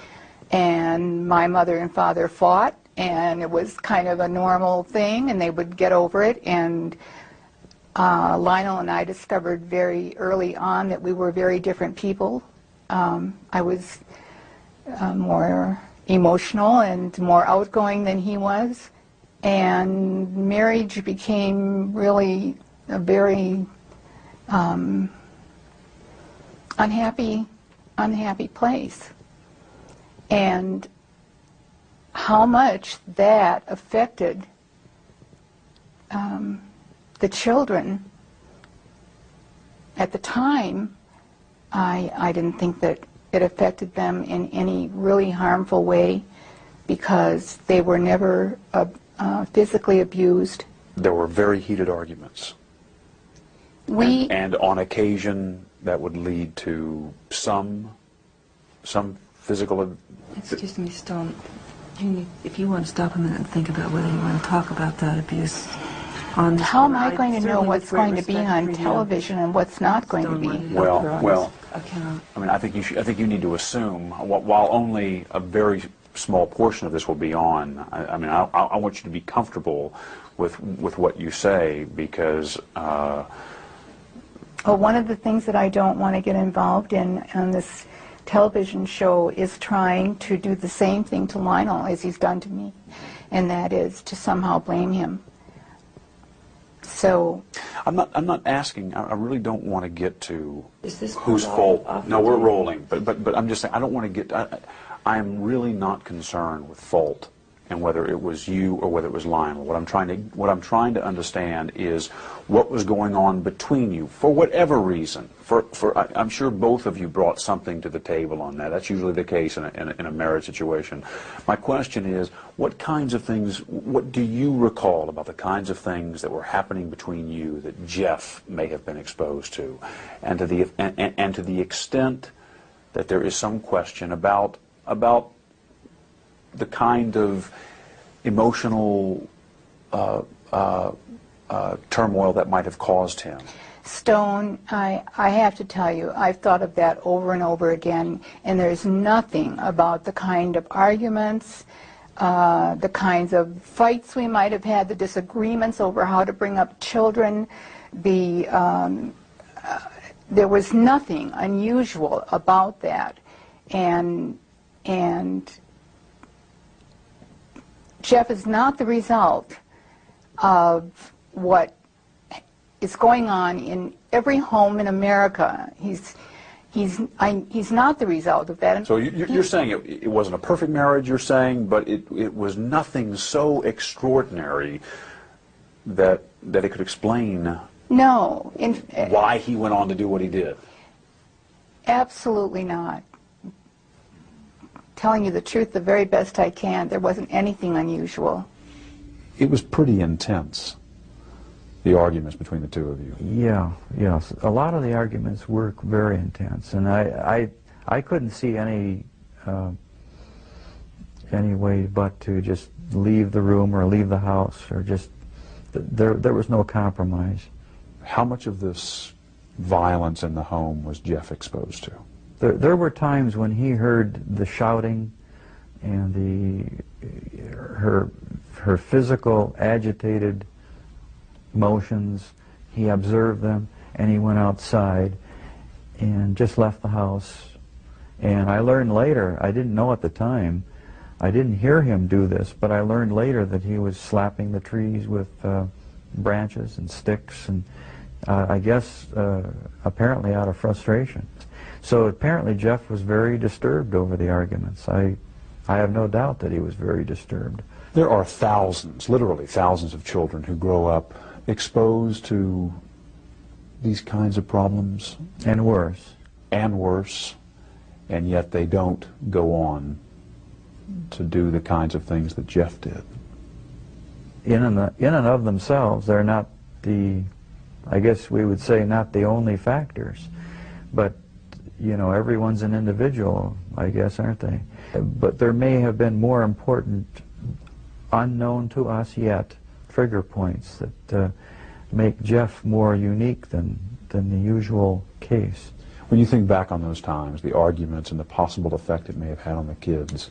and my mother and father fought, and it was kind of a normal thing, and they would get over it. And Lionel and I discovered very early on that we were very different people. I was more emotional and more outgoing than he was, and marriage became really a very unhappy place. And how much that affected the children at the time, I didn't think that it affected them in any really harmful way, because they were never physically abused. There were very heated arguments. And on occasion that would lead to some physical... Excuse me, Stone. If you want to stop a minute and think about whether you want to talk about that abuse on the... How am I going to know what's going to be on television and what's not going to be? Well, I mean, I think you need to assume, while only a very small portion of this will be on, I mean, I want you to be comfortable with what you say, because... Well, one of the things that I don't want to get involved in on this television show is trying to do the same thing to Lionel as he's done to me, and that is to somehow blame him. So I'm not asking. I really don't want to get to whose fault. No, we're rolling. But I'm just saying, I don't want to get. I am really not concerned with fault and whether it was you or whether it was Lionel. What I'm trying to understand is what was going on between you, for whatever reason. I'm sure both of you brought something to the table on that. That's usually the case in a marriage situation. My question is, what kinds of things, what do you recall about the kinds of things that were happening between you that Jeff may have been exposed to, and to the extent that there is some question about the kind of emotional turmoil that might have caused him? Stone, I have to tell you, I've thought of that over and over again, and there's nothing about the kind of arguments, the kinds of fights we might have had, the disagreements over how to bring up children, there was nothing unusual about that, and Jeff is not the result of what is going on in every home in America. He's not the result of that. So you're saying it wasn't a perfect marriage, you're saying, but it was nothing so extraordinary that it could explain why he went on to do what he did? Absolutely not. Telling you the truth the very best I can, there wasn't anything unusual. It was pretty intense, the arguments between the two of you. Yes. A lot of the arguments were very intense, and I couldn't see any way but to just leave the room or leave the house, or just, there was no compromise. How much of this violence in the home was Jeff exposed to? There were times when he heard the shouting and her physical agitated motions. He observed them, and he went outside and just left the house. And I learned later, I didn't know at the time, I didn't hear him do this, but I learned later that he was slapping the trees with branches and sticks, and I guess apparently out of frustration. So apparently Jeff was very disturbed over the arguments. I have no doubt that he was very disturbed. There are thousands, literally thousands of children who grow up exposed to these kinds of problems. And worse. And worse. And yet they don't go on to do the kinds of things that Jeff did. In and of themselves, they're not I guess we would say, not the only factors. But, you know, everyone's an individual, I guess, aren't they? But there may have been more important, unknown to us yet, trigger points that make Jeff more unique than the usual case. When you think back on those times, the arguments and the possible effect it may have had on the kids,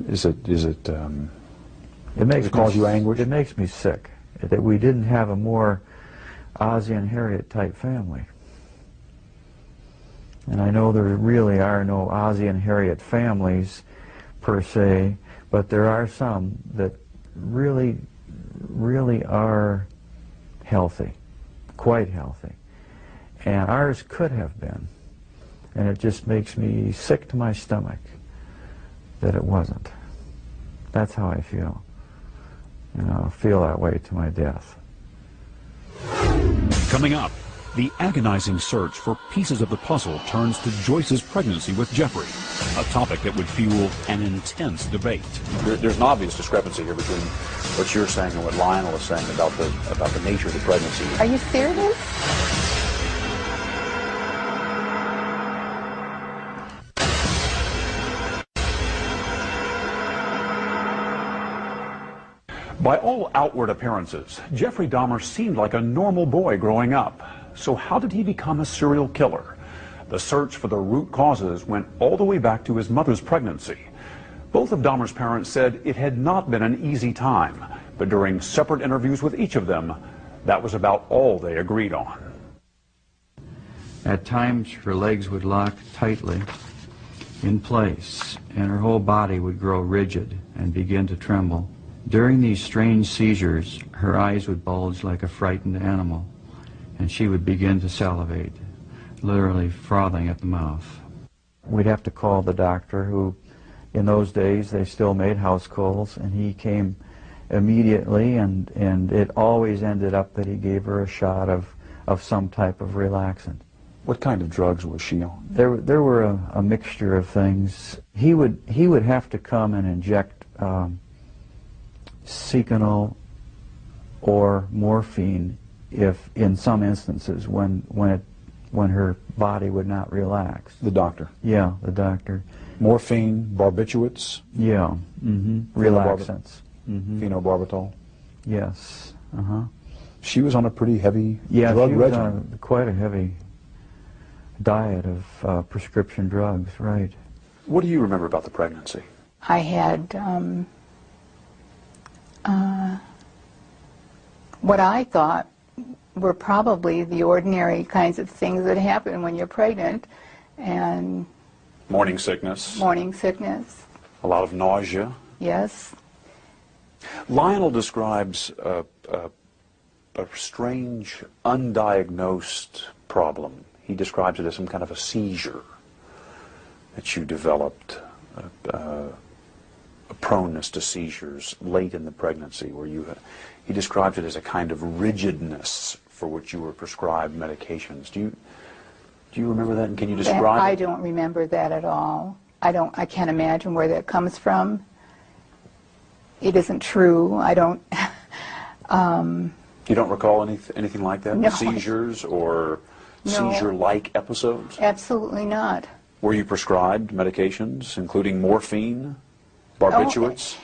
does it cause you anguish? It makes me sick that we didn't have a more Ozzie and Harriet type family. And I know there really are no Ozzie and Harriet families per se, but there are some that really are healthy, quite healthy. And ours could have been. And it just makes me sick to my stomach that it wasn't. That's how I feel. And I'll feel that way to my death. Coming up, the agonizing search for pieces of the puzzle turns to Joyce's pregnancy with Jeffrey, a topic that would fuel an intense debate. There's an obvious discrepancy here between what you're saying and what Lionel is saying about the nature of the pregnancy. Are you serious? By all outward appearances, Jeffrey Dahmer seemed like a normal boy growing up. So how did he become a serial killer? The search for the root causes went all the way back to his mother's pregnancy. Both of Dahmer's parents said it had not been an easy time, but during separate interviews with each of them, that was about all they agreed on. At times, her legs would lock tightly in place, and her whole body would grow rigid and begin to tremble. During these strange seizures, her eyes would bulge like a frightened animal, and she would begin to salivate, literally frothing at the mouth. We'd have to call the doctor, who in those days they still made house calls, and he came immediately, and it always ended up that he gave her a shot of some type of relaxant. What kind of drugs was she on? There were a mixture of things. He would have to come and inject Seconal or morphine if, in some instances, when her body would not relax. The doctor? Yeah, the doctor. Morphine, barbiturates? Yeah, relaxants. Phenobarbital? Yes, She was on a pretty heavy yeah, drug she was regimen. on quite a heavy diet of prescription drugs, right. What do you remember about the pregnancy? I had what I thought were probably the ordinary kinds of things that happen when you're pregnant, and Morning sickness, morning sickness, a lot of nausea. yes. Lionel describes a strange, undiagnosed problem. He describes it as some kind of a seizure that you developed, a proneness to seizures late in the pregnancy, where he describes it as a kind of rigidness for which you were prescribed medications. Do you remember that, and can you describe I it? don't remember that at all. I can't imagine where that comes from. It isn't true. I don't. You don't recall anything like that? No. Seizures or No. seizure-like episodes? Absolutely not. Were you prescribed medications, including morphine, barbiturates?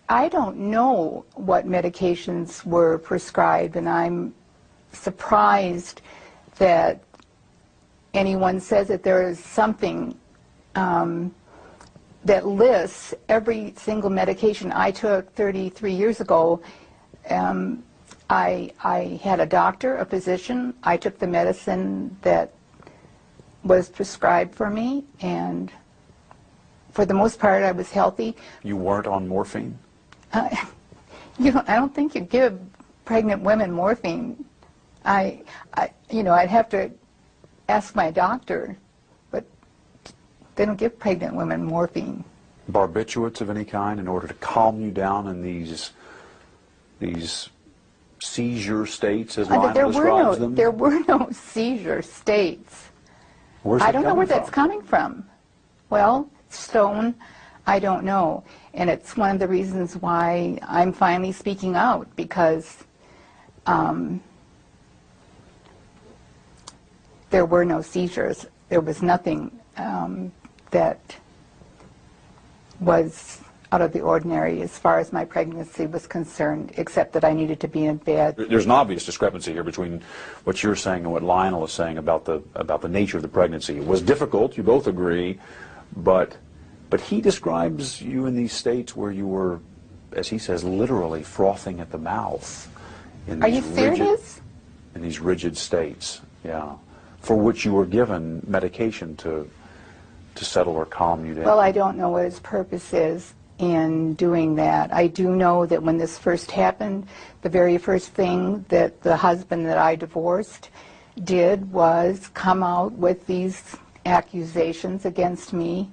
I don't know what medications were prescribed, and I'm surprised that anyone says that there is something that lists every single medication I took 33 years ago. I had a doctor, a physician. I took the medicine that was prescribed for me, and for the most part, I was healthy. You weren't on morphine? I don't think you give pregnant women morphine. I'd have to ask my doctor, but they don't give pregnant women morphine. Barbiturates of any kind in order to calm you down in these seizure states, as Lionel describes them? There were no seizure states. Where's I it don't know where coming that's from? coming from. Well, Stone, I don't know. And it's one of the reasons why I'm finally speaking out, because there were no seizures. There was nothing that was out of the ordinary as far as my pregnancy was concerned, except that I needed to be in bed. There's an obvious discrepancy here between what you're saying and what Lionel is saying about the nature of the pregnancy. It was difficult, you both agree, but he describes you in these states where you were, as he says, literally frothing at the mouth. Are you serious? In these rigid states, yeah, for which you were given medication to settle or calm you down. Well, I don't know what his purpose is in doing that. I do know that when this first happened, the very first thing that the husband that I divorced did was come out with these accusations against me.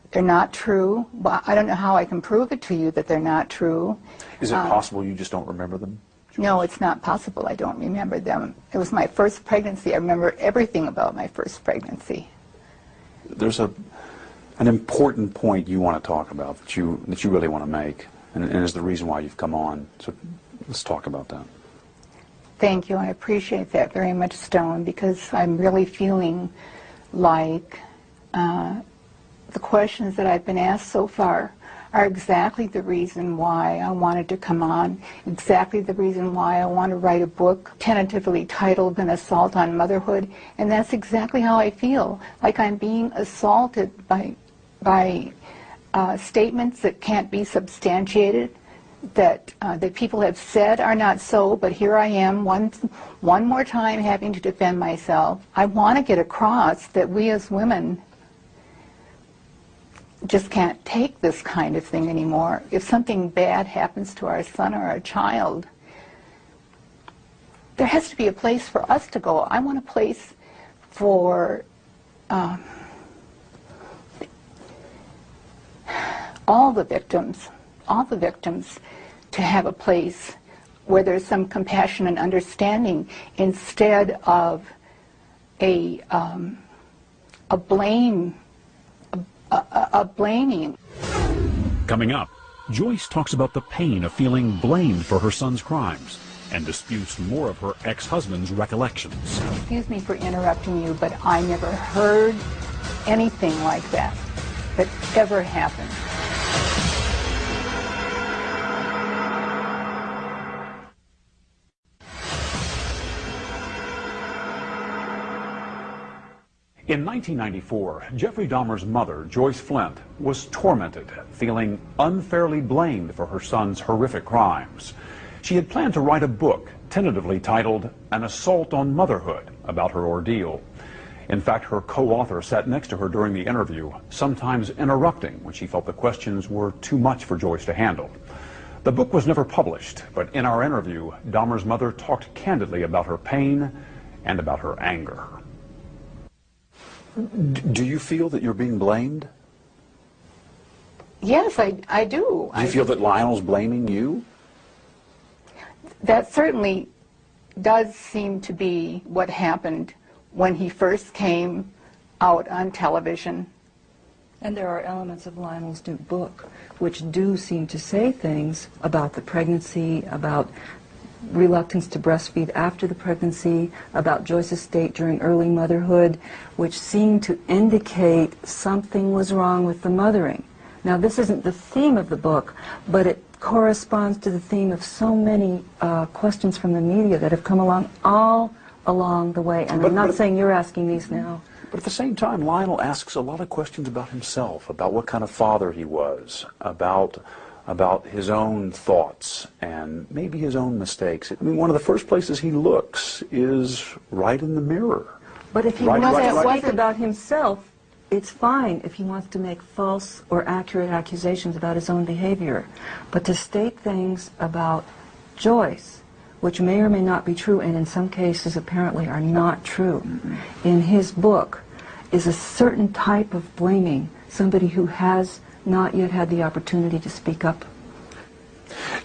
They're not true. Well, I don't know how I can prove it to you that they're not true. Is it possible you just don't remember them? No, it's not possible. I don't remember them. It was my first pregnancy. I remember everything about my first pregnancy. There's an important point you want to talk about that you really want to make, and is the reason why you've come on. So let's talk about that. Thank you. I appreciate that very much, Stone, because I'm really feeling like the questions that I've been asked so far are exactly the reason why I wanted to come on, exactly the reason why I want to write a book tentatively titled An Assault on Motherhood, and that's exactly how I feel, like I'm being assaulted by statements that can't be substantiated, that people have said are not so, but here I am one more time having to defend myself. I want to get across that we as women just can't take this kind of thing anymore. If something bad happens to our son or our child, there has to be a place for us to go. I want a place for all the victims, to have a place where there's some compassion and understanding instead of a blaming. Coming up, Joyce talks about the pain of feeling blamed for her son's crimes and disputes more of her ex-husband's recollections. Excuse me for interrupting you, but I never heard anything like that ever happened. In 1994, Jeffrey Dahmer's mother, Joyce Flint, was tormented, feeling unfairly blamed for her son's horrific crimes. She had planned to write a book, tentatively titled An Assault on Motherhood, about her ordeal. In fact, her co-author sat next to her during the interview, sometimes interrupting when she felt the questions were too much for Joyce to handle. The book was never published, but in our interview, Dahmer's mother talked candidly about her pain and about her anger. Do you feel that you're being blamed? Yes, I do. Do you feel that Lionel's blaming you? That certainly does seem to be what happened when he first came out on television. And there are elements of Lionel's new book which do seem to say things about the pregnancy, about reluctance to breastfeed after the pregnancy, about Joyce's state during early motherhood, which seem to indicate something was wrong with the mothering. Now, this isn't the theme of the book, but it corresponds to the theme of so many questions from the media that have come along all along the way. And I'm not saying you're asking these now. But at the same time, Lionel asks a lot of questions about himself, about what kind of father he was, about his own thoughts and maybe his own mistakes. I mean, one of the first places he looks is right in the mirror. But if he wants to speak about himself, it's fine if he wants to make false or accurate accusations about his own behavior. But to state things about Joyce, which may or may not be true, and in some cases apparently are not true, in his book, is a certain type of blaming somebody who has not yet had the opportunity to speak up.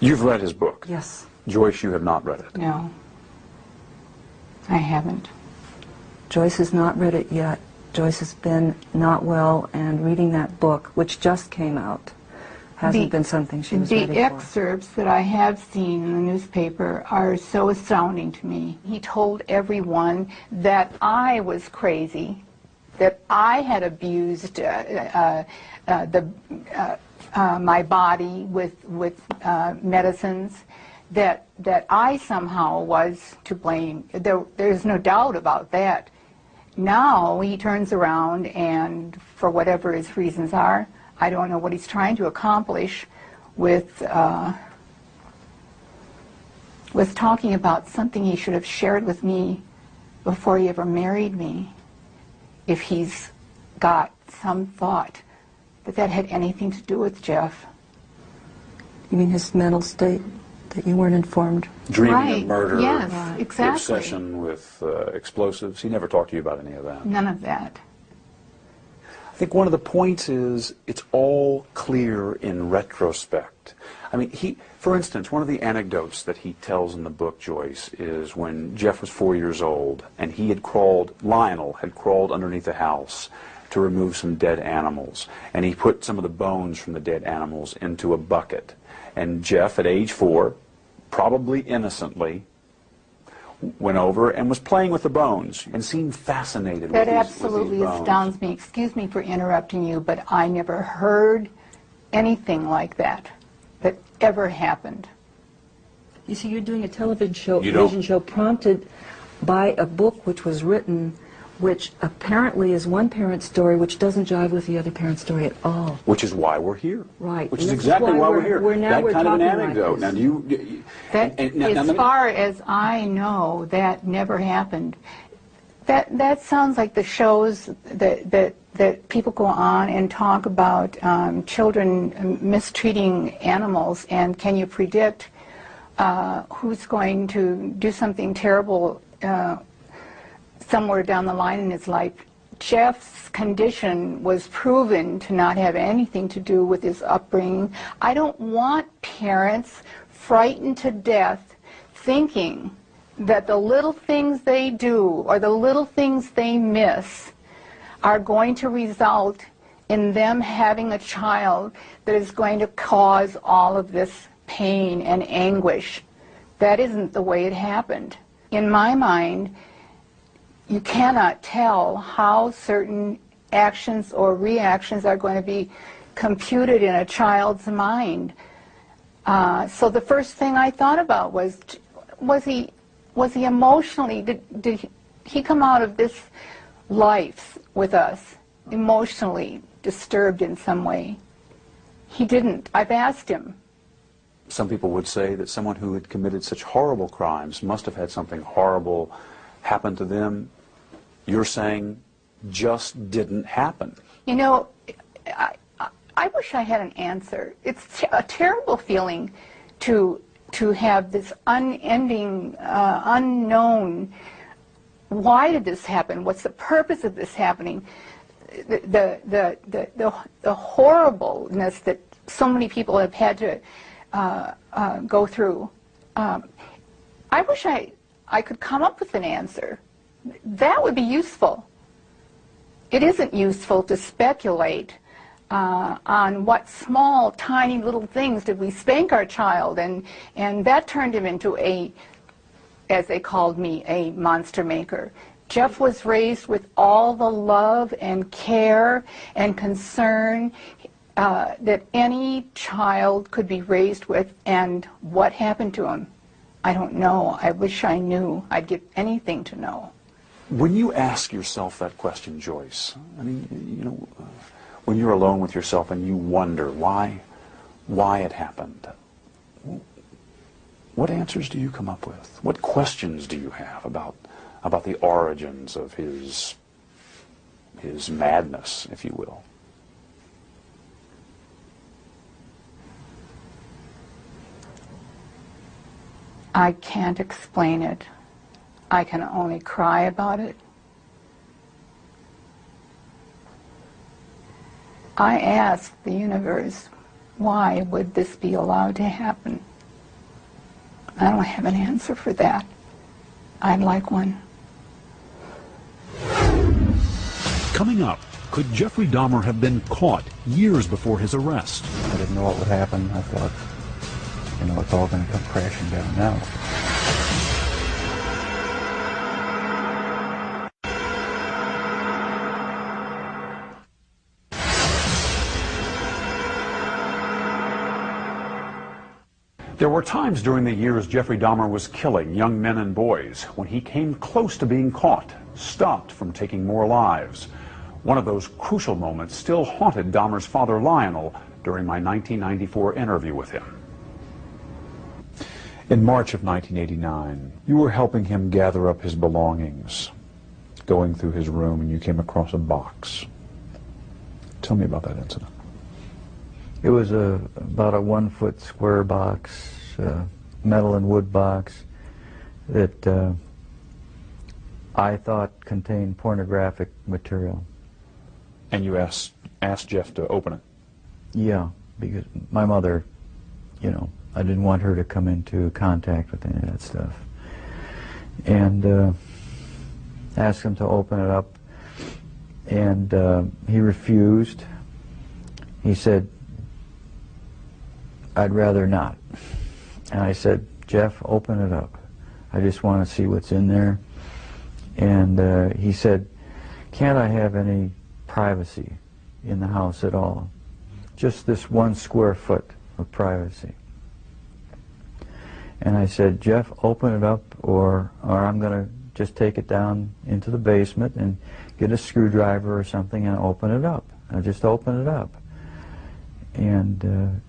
You've read his book? Yes. Joyce, you have not read it? No, I haven't. Joyce has not read it yet. Joyce has been not well, and reading that book, which just came out, hasn't been something she was ready for. The excerpts that I have seen in the newspaper are so astounding to me. He told everyone that I was crazy, that I had abused my body with medicines, that I somehow was to blame. There's no doubt about that. Now he turns around and, for whatever his reasons are, I don't know what he's trying to accomplish with talking about something he should have shared with me before he ever married me. If he's got some thought that had anything to do with Jeff. You mean his mental state, that you weren't informed? Dreaming of murder, yes, exactly. obsession with explosives. He never talked to you about any of that. None of that. I think one of the points is it's all clear in retrospect. I mean, for instance, one of the anecdotes that he tells in the book, Joyce, is when Jeff was 4 years old and Lionel had crawled underneath the house to remove some dead animals. And he put some of the bones from the dead animals into a bucket. And Jeff, at age 4, probably innocently, went over and was playing with the bones and seemed fascinated that with these absolutely bones. astounds me. Excuse me for interrupting you, but I never heard anything like that ever happened. You see, you're doing a television show prompted by a book which was written, which apparently is one parent's story which doesn't jive with the other parent's story at all. Which is why we're here. Right. Which is exactly why we're here. That kind of an anecdote. Now, As far as I know, that never happened. That sounds like the shows that people go on and talk about children mistreating animals, and can you predict who's going to do something terrible somewhere down the line in his life Jeff's condition was proven to not have anything to do with his upbringing. I don't want parents frightened to death thinking that the little things they do or the little things they miss are going to result in them having a child that is going to cause all of this pain and anguish. That isn't the way it happened. In my mind, you cannot tell how certain actions or reactions are going to be computed in a child's mind. So the first thing I thought about was he emotionally, did he come out of this life with us emotionally disturbed in some way? He didn't. I've asked him. Some people would say that someone who had committed such horrible crimes must have had something horrible happen to them. You're saying just didn't happen. You know, I wish I had an answer. It's a terrible feeling to have this unending, unknown, why did this happen? What's the purpose of this happening? The horribleness that so many people have had to go through. I wish I could come up with an answer. That would be useful. It isn't useful to speculate on what small, tiny little things did we spank our child, and that turned him into a, as they called me, a monster maker. Jeff was raised with all the love and care and concern that any child could be raised with, and what happened to him, I don't know. I wish I knew. I'd give anything to know. When you ask yourself that question, Joyce, I mean, you know, when you're alone with yourself and you wonder why it happened, what answers do you come up with? What questions do you have about the origins of his madness, if you will? I can't explain it. I can only cry about it. I ask the universe, why would this be allowed to happen? I don't have an answer for that. I'd like one. Coming up, could Jeffrey Dahmer have been caught years before his arrest? I didn't know what would happen. I thought, you know, it's all going to come crashing down now. There were times during the years Jeffrey Dahmer was killing young men and boys when he came close to being caught, stopped from taking more lives. One of those crucial moments still haunted Dahmer's father, Lionel, during my 1994 interview with him. In March of 1989, you were helping him gather up his belongings, going through his room, and you came across a box. Tell me about that incident. It was about a 1-foot square box, metal and wood box, that I thought contained pornographic material. And you asked Jeff to open it? Yeah, because my mother, you know, I didn't want her to come into contact with any of that stuff. And asked him to open it up, and he refused. He said, "I'd rather not." And I said, "Jeff, open it up. I just want to see what's in there." And he said, "Can't I have any privacy in the house at all? Just this 1 square foot of privacy." And I said, "Jeff, open it up, or I'm going to just take it down into the basement and get a screwdriver or something and open it up. I'll just open it up." And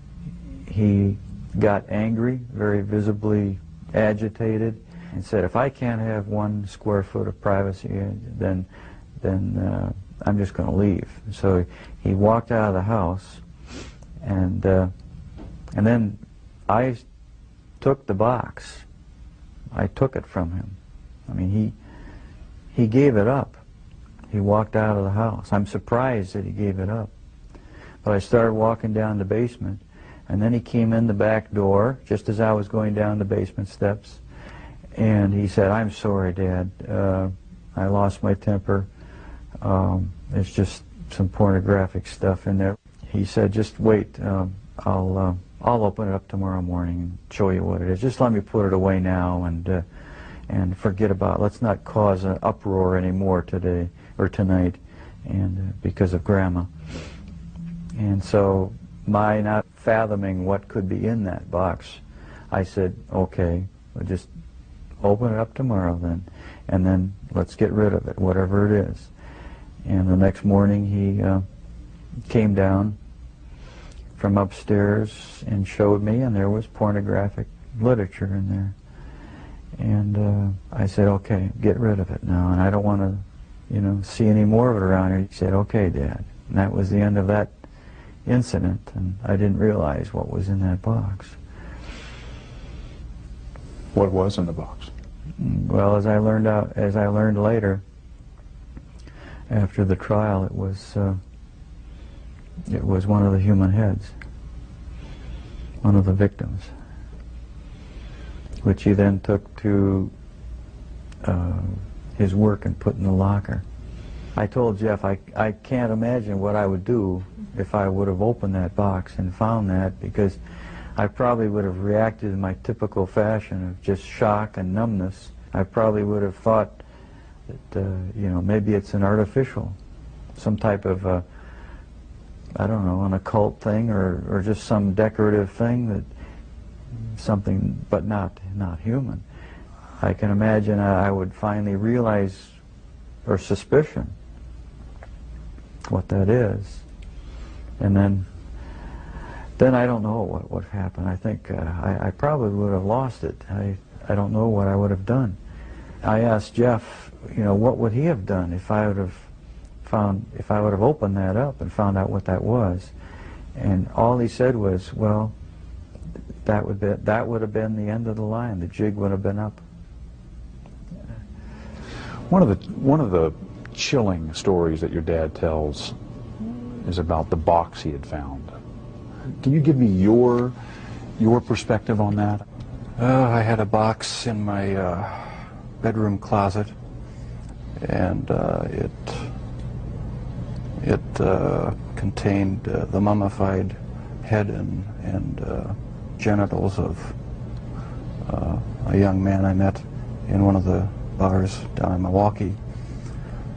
he got angry, very visibly agitated, and said, "If I can't have 1 square foot of privacy, then I'm just going to leave." So he walked out of the house, and then I took the box. I took it from him. I mean, he gave it up. he walked out of the house. I'm surprised that he gave it up. But I started walking down the basement, and then he came in the back door, just as I was going down the basement steps, and he said, "I'm sorry, Dad. I lost my temper. It's just some pornographic stuff in there." He said, "Just wait. I'll open it up tomorrow morning and show you what it is. Just let me put it away now and forget about it. Let's not cause an uproar anymore today or tonight, and because of Grandma." And so, my not fathoming what could be in that box, I said, "Okay, we'll just open it up tomorrow then, and then let's get rid of it, whatever it is." And the next morning he came down from upstairs and showed me, and there was pornographic literature in there. And I said, "Okay, get rid of it now, and I don't want to, see any more of it around here." He said, "Okay, Dad." And that was the end of that incident, and I didn't realize what was in that box. What was in the box? Well, as I learned later, after the trial, it was one of the human heads, one of the victims, which he then took to his work and put in the locker. I told Jeff I can't imagine what I would do if I would have opened that box and found that, because I probably would have reacted in my typical fashion of just shock and numbness. I probably would have thought that, maybe it's an artificial, some type of, I don't know, an occult thing or just some decorative thing, that something, but not human. I can imagine I would finally realize, or suspicion, what that is. And then I don't know what would happen. I think I probably would have lost it. I don't know what I would have done. I asked Jeff, what would he have done if I would have opened that up and found out what that was. And all he said was, well, that would have been the end of the line. The jig would have been up. One of the chilling stories that your dad tells is about the box he had found. Can you give me your perspective on that? I had a box in my bedroom closet, and it contained the mummified head and genitals of a young man I met in one of the bars down in Milwaukee.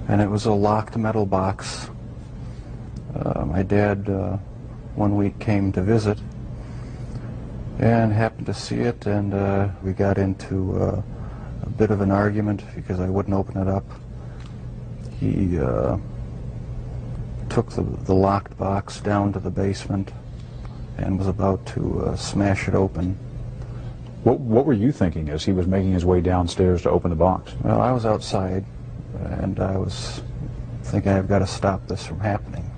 And it was a locked metal box. My dad one week came to visit and happened to see it, and we got into a bit of an argument because I wouldn't open it up. He took the locked box down to the basement and was about to smash it open. What were you thinking as he was making his way downstairs to open the box? Well, I was outside, and I was thinking, I've got to stop this from happening.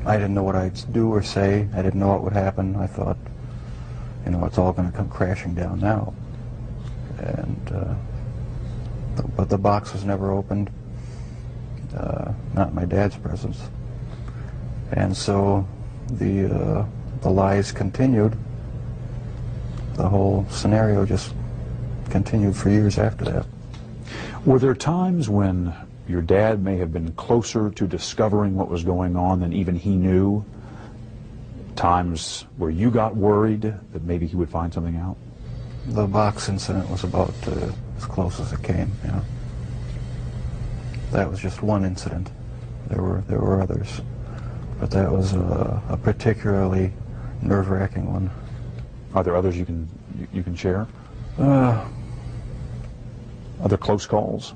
I didn't know what I'd do or say. I didn't know what would happen. I thought, it's all going to come crashing down now. And but the box was never opened, not in my dad's presence. And so the lies continued. The whole scenario just continued for years after that. Were there times when your dad may have been closer to discovering what was going on than even he knew? Times where you got worried that maybe he would find something out? The box incident was about as close as it came, That was just one incident. There were others, but that was a particularly nerve-wracking one. Are there others you can share? Other close calls?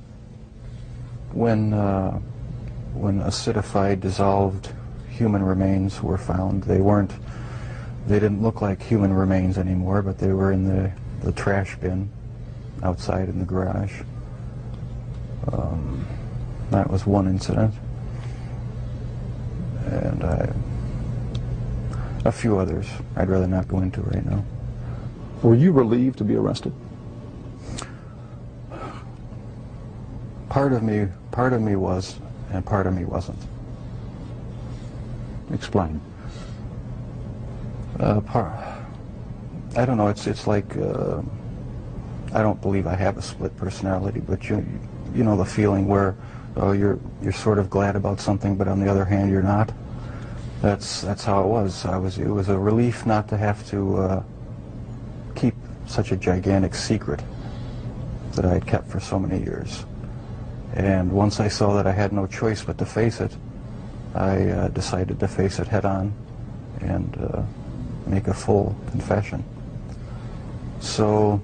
When acidified, dissolved human remains were found, they didn't look like human remains anymore, but they were in the trash bin outside in the garage. That was one incident. And a few others I'd rather not go into right now. Were you relieved to be arrested? Part of me was, and part of me wasn't. Explain. I don't know. It's like I don't believe I have a split personality, but you know the feeling where you're sort of glad about something, but on the other hand you're not. That's how it was. It was a relief not to have to keep such a gigantic secret that I had kept for so many years. And once I saw that I had no choice but to face it, I decided to face it head on and make a full confession. So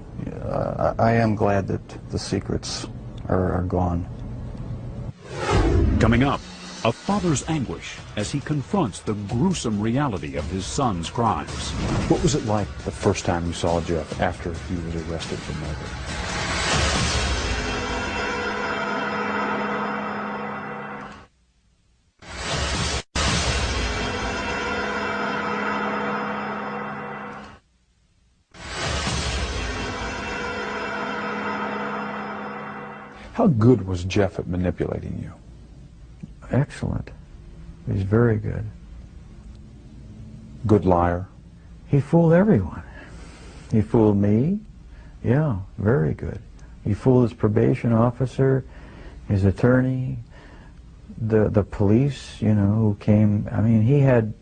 I am glad that the secrets are gone. Coming up, a father's anguish as he confronts the gruesome reality of his son's crimes. What was it like the first time you saw Jeff after he was arrested for murder? How good was Jeff at manipulating you? Excellent. He's very good. Good liar? He fooled everyone. He fooled me. Yeah, very good. He fooled his probation officer, his attorney, the police, you know, who came. I mean, he had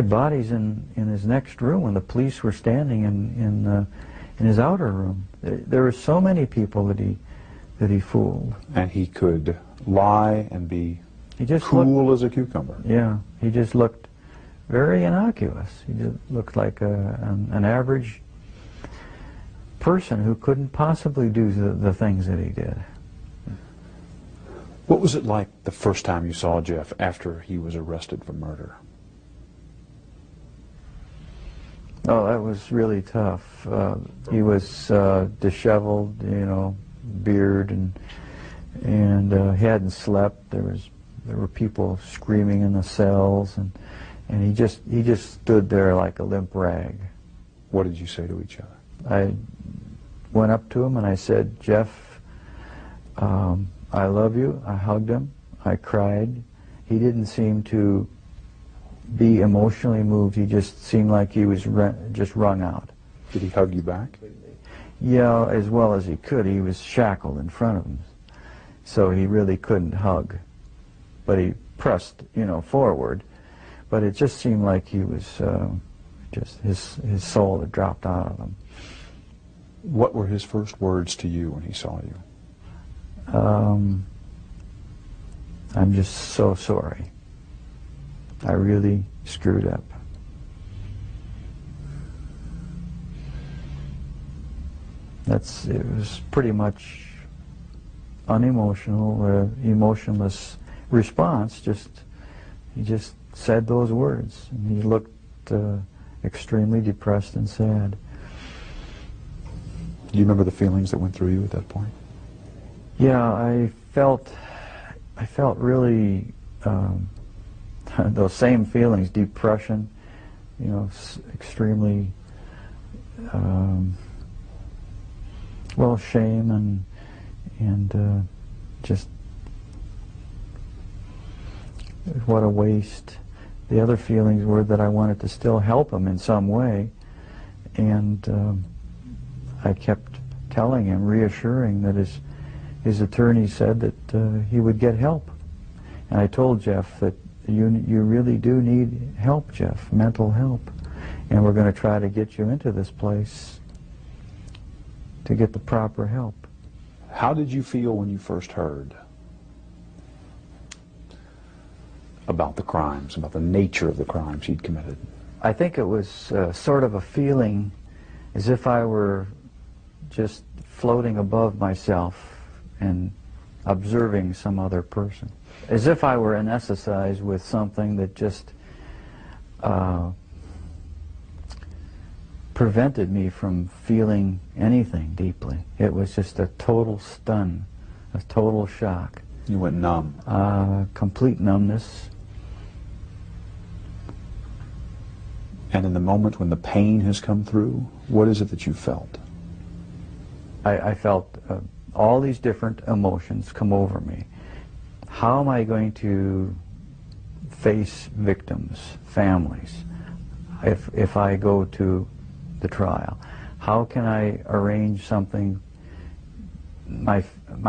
bodies in his next room when the police were standing in his outer room. There were so many people that he fooled. And he could lie and be just cool as a cucumber. Yeah, he just looked very innocuous. He just looked like an average person who couldn't possibly do the things that he did. What was it like the first time you saw Jeff after he was arrested for murder? Oh, that was really tough. He was disheveled, you know, beard, and he hadn't slept. There were people screaming in the cells, and he just stood there like a limp rag. What did you say to each other? I went up to him and I said, "Jeff, I love you." I hugged him. I cried. He didn't seem to be emotionally moved. He just seemed like he was just wrung out. Did he hug you back? Yeah, as well as he could. He was shackled in front of him, so he really couldn't hug. But he pressed, you know, forward. But it just seemed like he was just his soul had dropped out of him. What were his first words to you when he saw you? I'm just so sorry. I really screwed up. It was pretty much unemotional, emotionless response. He just said those words, and he looked extremely depressed and sad. Do you remember the feelings that went through you at that point? Yeah, I felt really those same feelings, depression, you know, extremely, well, shame and just what a waste. The other feelings were that I wanted to still help him in some way, and I kept telling him, reassuring that his attorney said that he would get help. And I told Jeff that you really do need help, Jeff, mental help. And we're going to try to get you into this place to get the proper help. How did you feel when you first heard about the crimes, about the nature of the crimes he'd committed? I think it was sort of a feeling as if I were just floating above myself and observing some other person. As if I were anesthetized with something that just prevented me from feeling anything deeply. It was just a total stun, a total shock. You went numb. Complete numbness. And in the moment when the pain has come through, what is it that you felt? I felt all these different emotions come over me. How am I going to face victims, families, if I go to the trial? How can I arrange something? My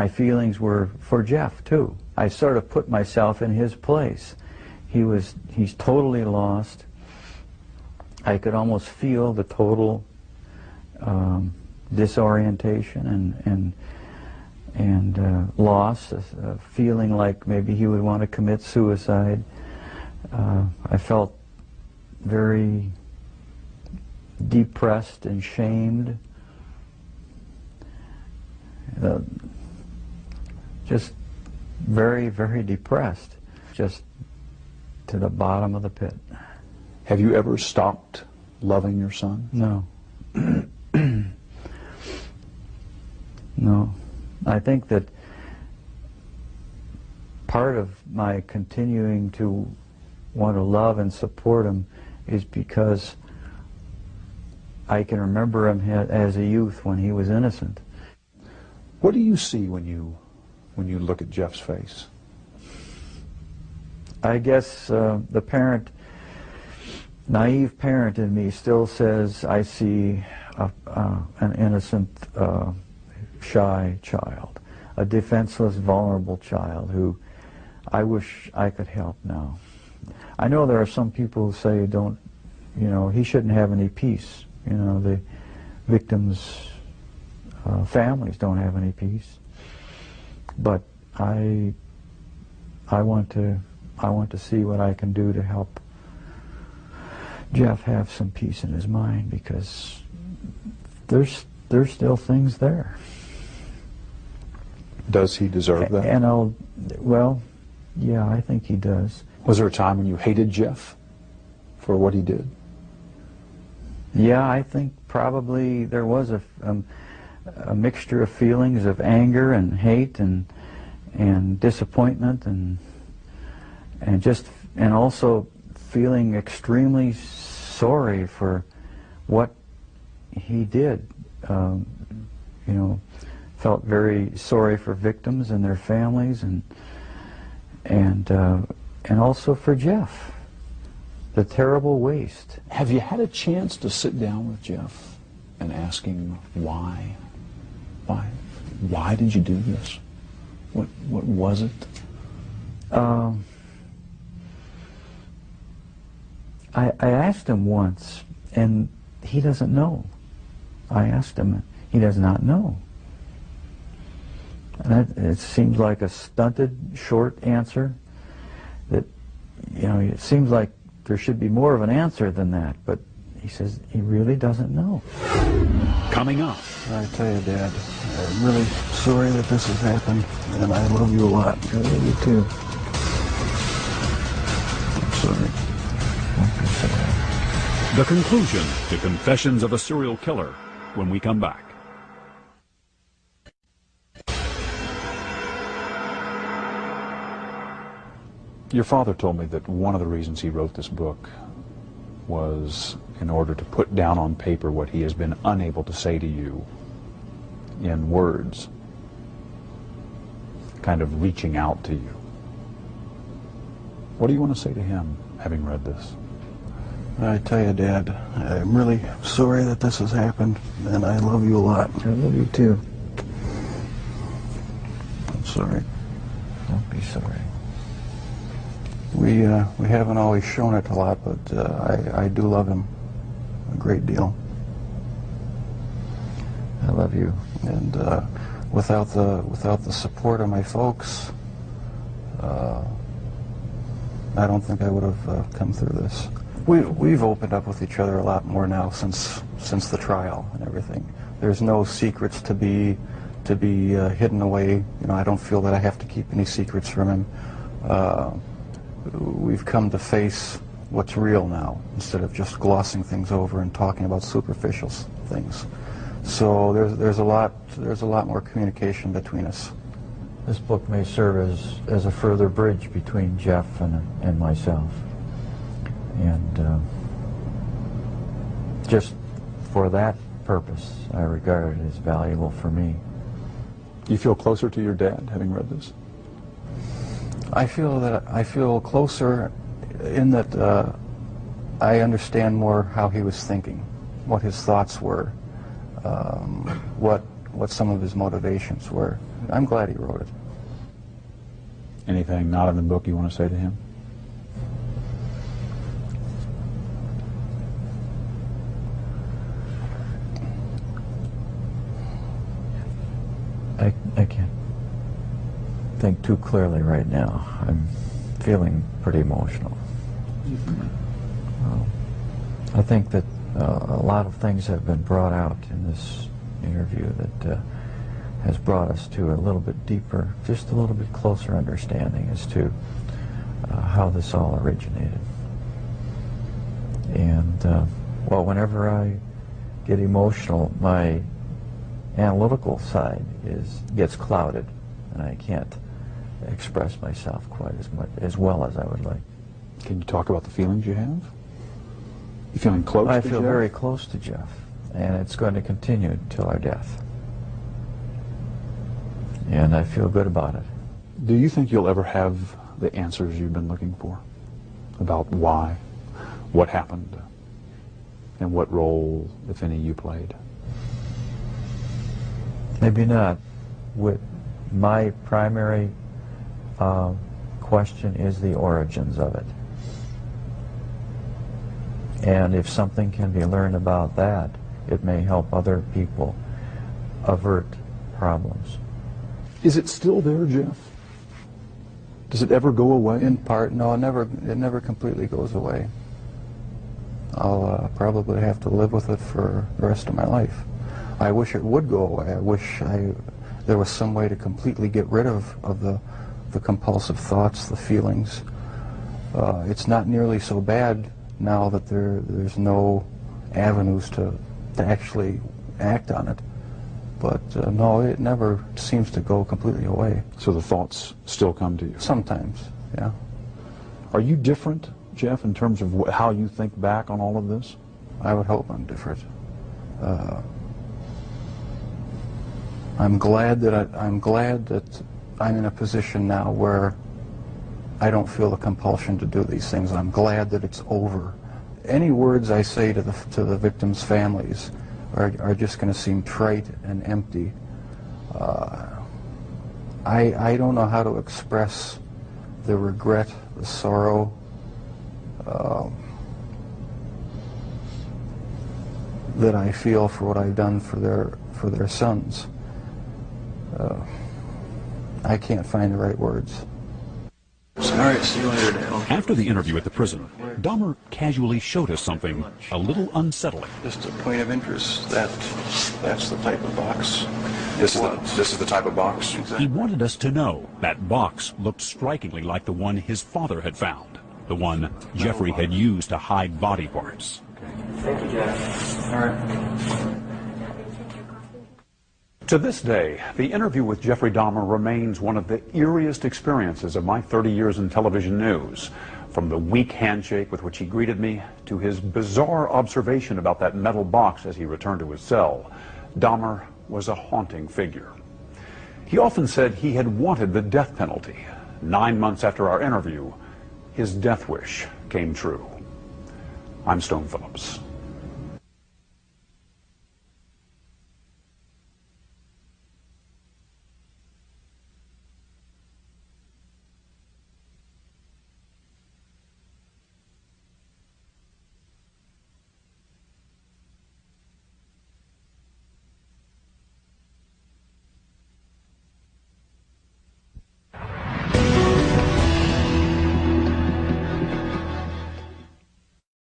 feelings were for Jeff too. I sort of put myself in his place. He's totally lost. I could almost feel the total disorientation and loss, feeling like maybe he would want to commit suicide. I felt very depressed and shamed. Just very, very depressed, just to the bottom of the pit. Have you ever stopped loving your son? No. No. I think that part of my continuing to want to love and support him is because I can remember him as a youth when he was innocent. What do you see when you look at Jeff's face? I guess the parent, naive parent in me still says I see an innocent, shy child, a defenseless, vulnerable child who I wish I could help now. I know there are some people who say he shouldn't have any peace. The victims' families don't have any peace. But I want to see what I can do to help Jeff have some peace in his mind, because there's still things there. Does he deserve that? And well, yeah, I think he does. Was there a time when you hated Jeff for what he did? Yeah, I think probably there was a mixture of feelings of anger and hate and disappointment and also feeling extremely sorry for what he did. Felt very sorry for victims and their families, and also for Jeff, the terrible waste. Have you had a chance to sit down with Jeff and ask him why? Why did you do this? What was it? I asked him once, and he doesn't know. I asked him, he does not know. And it seems like a stunted, short answer. That, it seems like there should be more of an answer than that, but he says he really doesn't know. Coming up. I tell you, Dad, I'm really sorry that this has happened, and I love you a lot. I love you too. I'm sorry. The conclusion to Confessions of a Serial Killer when we come back. Your father told me that one of the reasons he wrote this book was in order to put down on paper what he has been unable to say to you in words, kind of reaching out to you. What do you want to say to him, having read this? I tell you, Dad, I'm really sorry that this has happened, and I love you a lot. I love you too. I'm sorry. Don't be sorry. We haven't always shown it a lot, but I do love him a great deal. I love you. And without the support of my folks, I don't think I would have come through this. We've opened up with each other a lot more now since the trial and everything. There's no secrets to be hidden away. I don't feel that I have to keep any secrets from him. We've come to face what's real now, instead of just glossing things over and talking about superficial things. So there's a lot more communication between us. This book may serve as a further bridge between Jeff and myself. And just for that purpose, I regard it as valuable for me. Do you feel closer to your dad having read this? I feel closer in that I understand more how he was thinking, what his thoughts were, what some of his motivations were. I'm glad he wrote it. Anything not in the book you want to say to him? I can't think too clearly right now. I'm feeling pretty emotional. I think that a lot of things have been brought out in this interview that has brought us to a little bit deeper, just a little bit closer understanding as to how this all originated. And, well, whenever I get emotional, my analytical side gets clouded, and I can't express myself quite as well as I would like. Can you talk about the feelings you have? You feeling close to Jeff? I feel very close to Jeff, and it's going to continue until our death. And I feel good about it. Do you think you'll ever have the answers you've been looking for about why, what happened, and what role, if any, you played? Maybe not. My primary question is the origins of it. And if something can be learned about that, it may help other people avert problems. Is it still there, Jeff? Does it ever go away? In part, no, it never completely goes away. I'll probably have to live with it for the rest of my life. I wish it would go away. I wish there was some way to completely get rid of the compulsive thoughts, the feelings. It's not nearly so bad now that there's no avenues to actually act on it. But no, it never seems to go completely away. So the thoughts still come to you? Sometimes, yeah. Are you different, Jeff, in terms of how you think back on all of this? I would hope I'm different. I'm glad that I'm in a position now where I don't feel the compulsion to do these things. I'm glad that it's over. Any words I say to the victims' families are just going to seem trite and empty. I don't know how to express the regret, the sorrow, that I feel for what I've done for their sons. I can't find the right words. All right, see you later, Dale. After the interview at the prison, Dahmer casually showed us something a little unsettling. Just a point of interest, that's the type of box. This is the type of box? Exactly. He wanted us to know that box looked strikingly like the one his father had found, the one Jeffrey had used to hide body parts. Thank you, Jeff. All right. To this day, the interview with Jeffrey Dahmer remains one of the eeriest experiences of my 30 years in television news. From the weak handshake with which he greeted me to his bizarre observation about that metal box as he returned to his cell, Dahmer was a haunting figure. He often said he had wanted the death penalty. 9 months after our interview, his death wish came true. I'm Stone Phillips.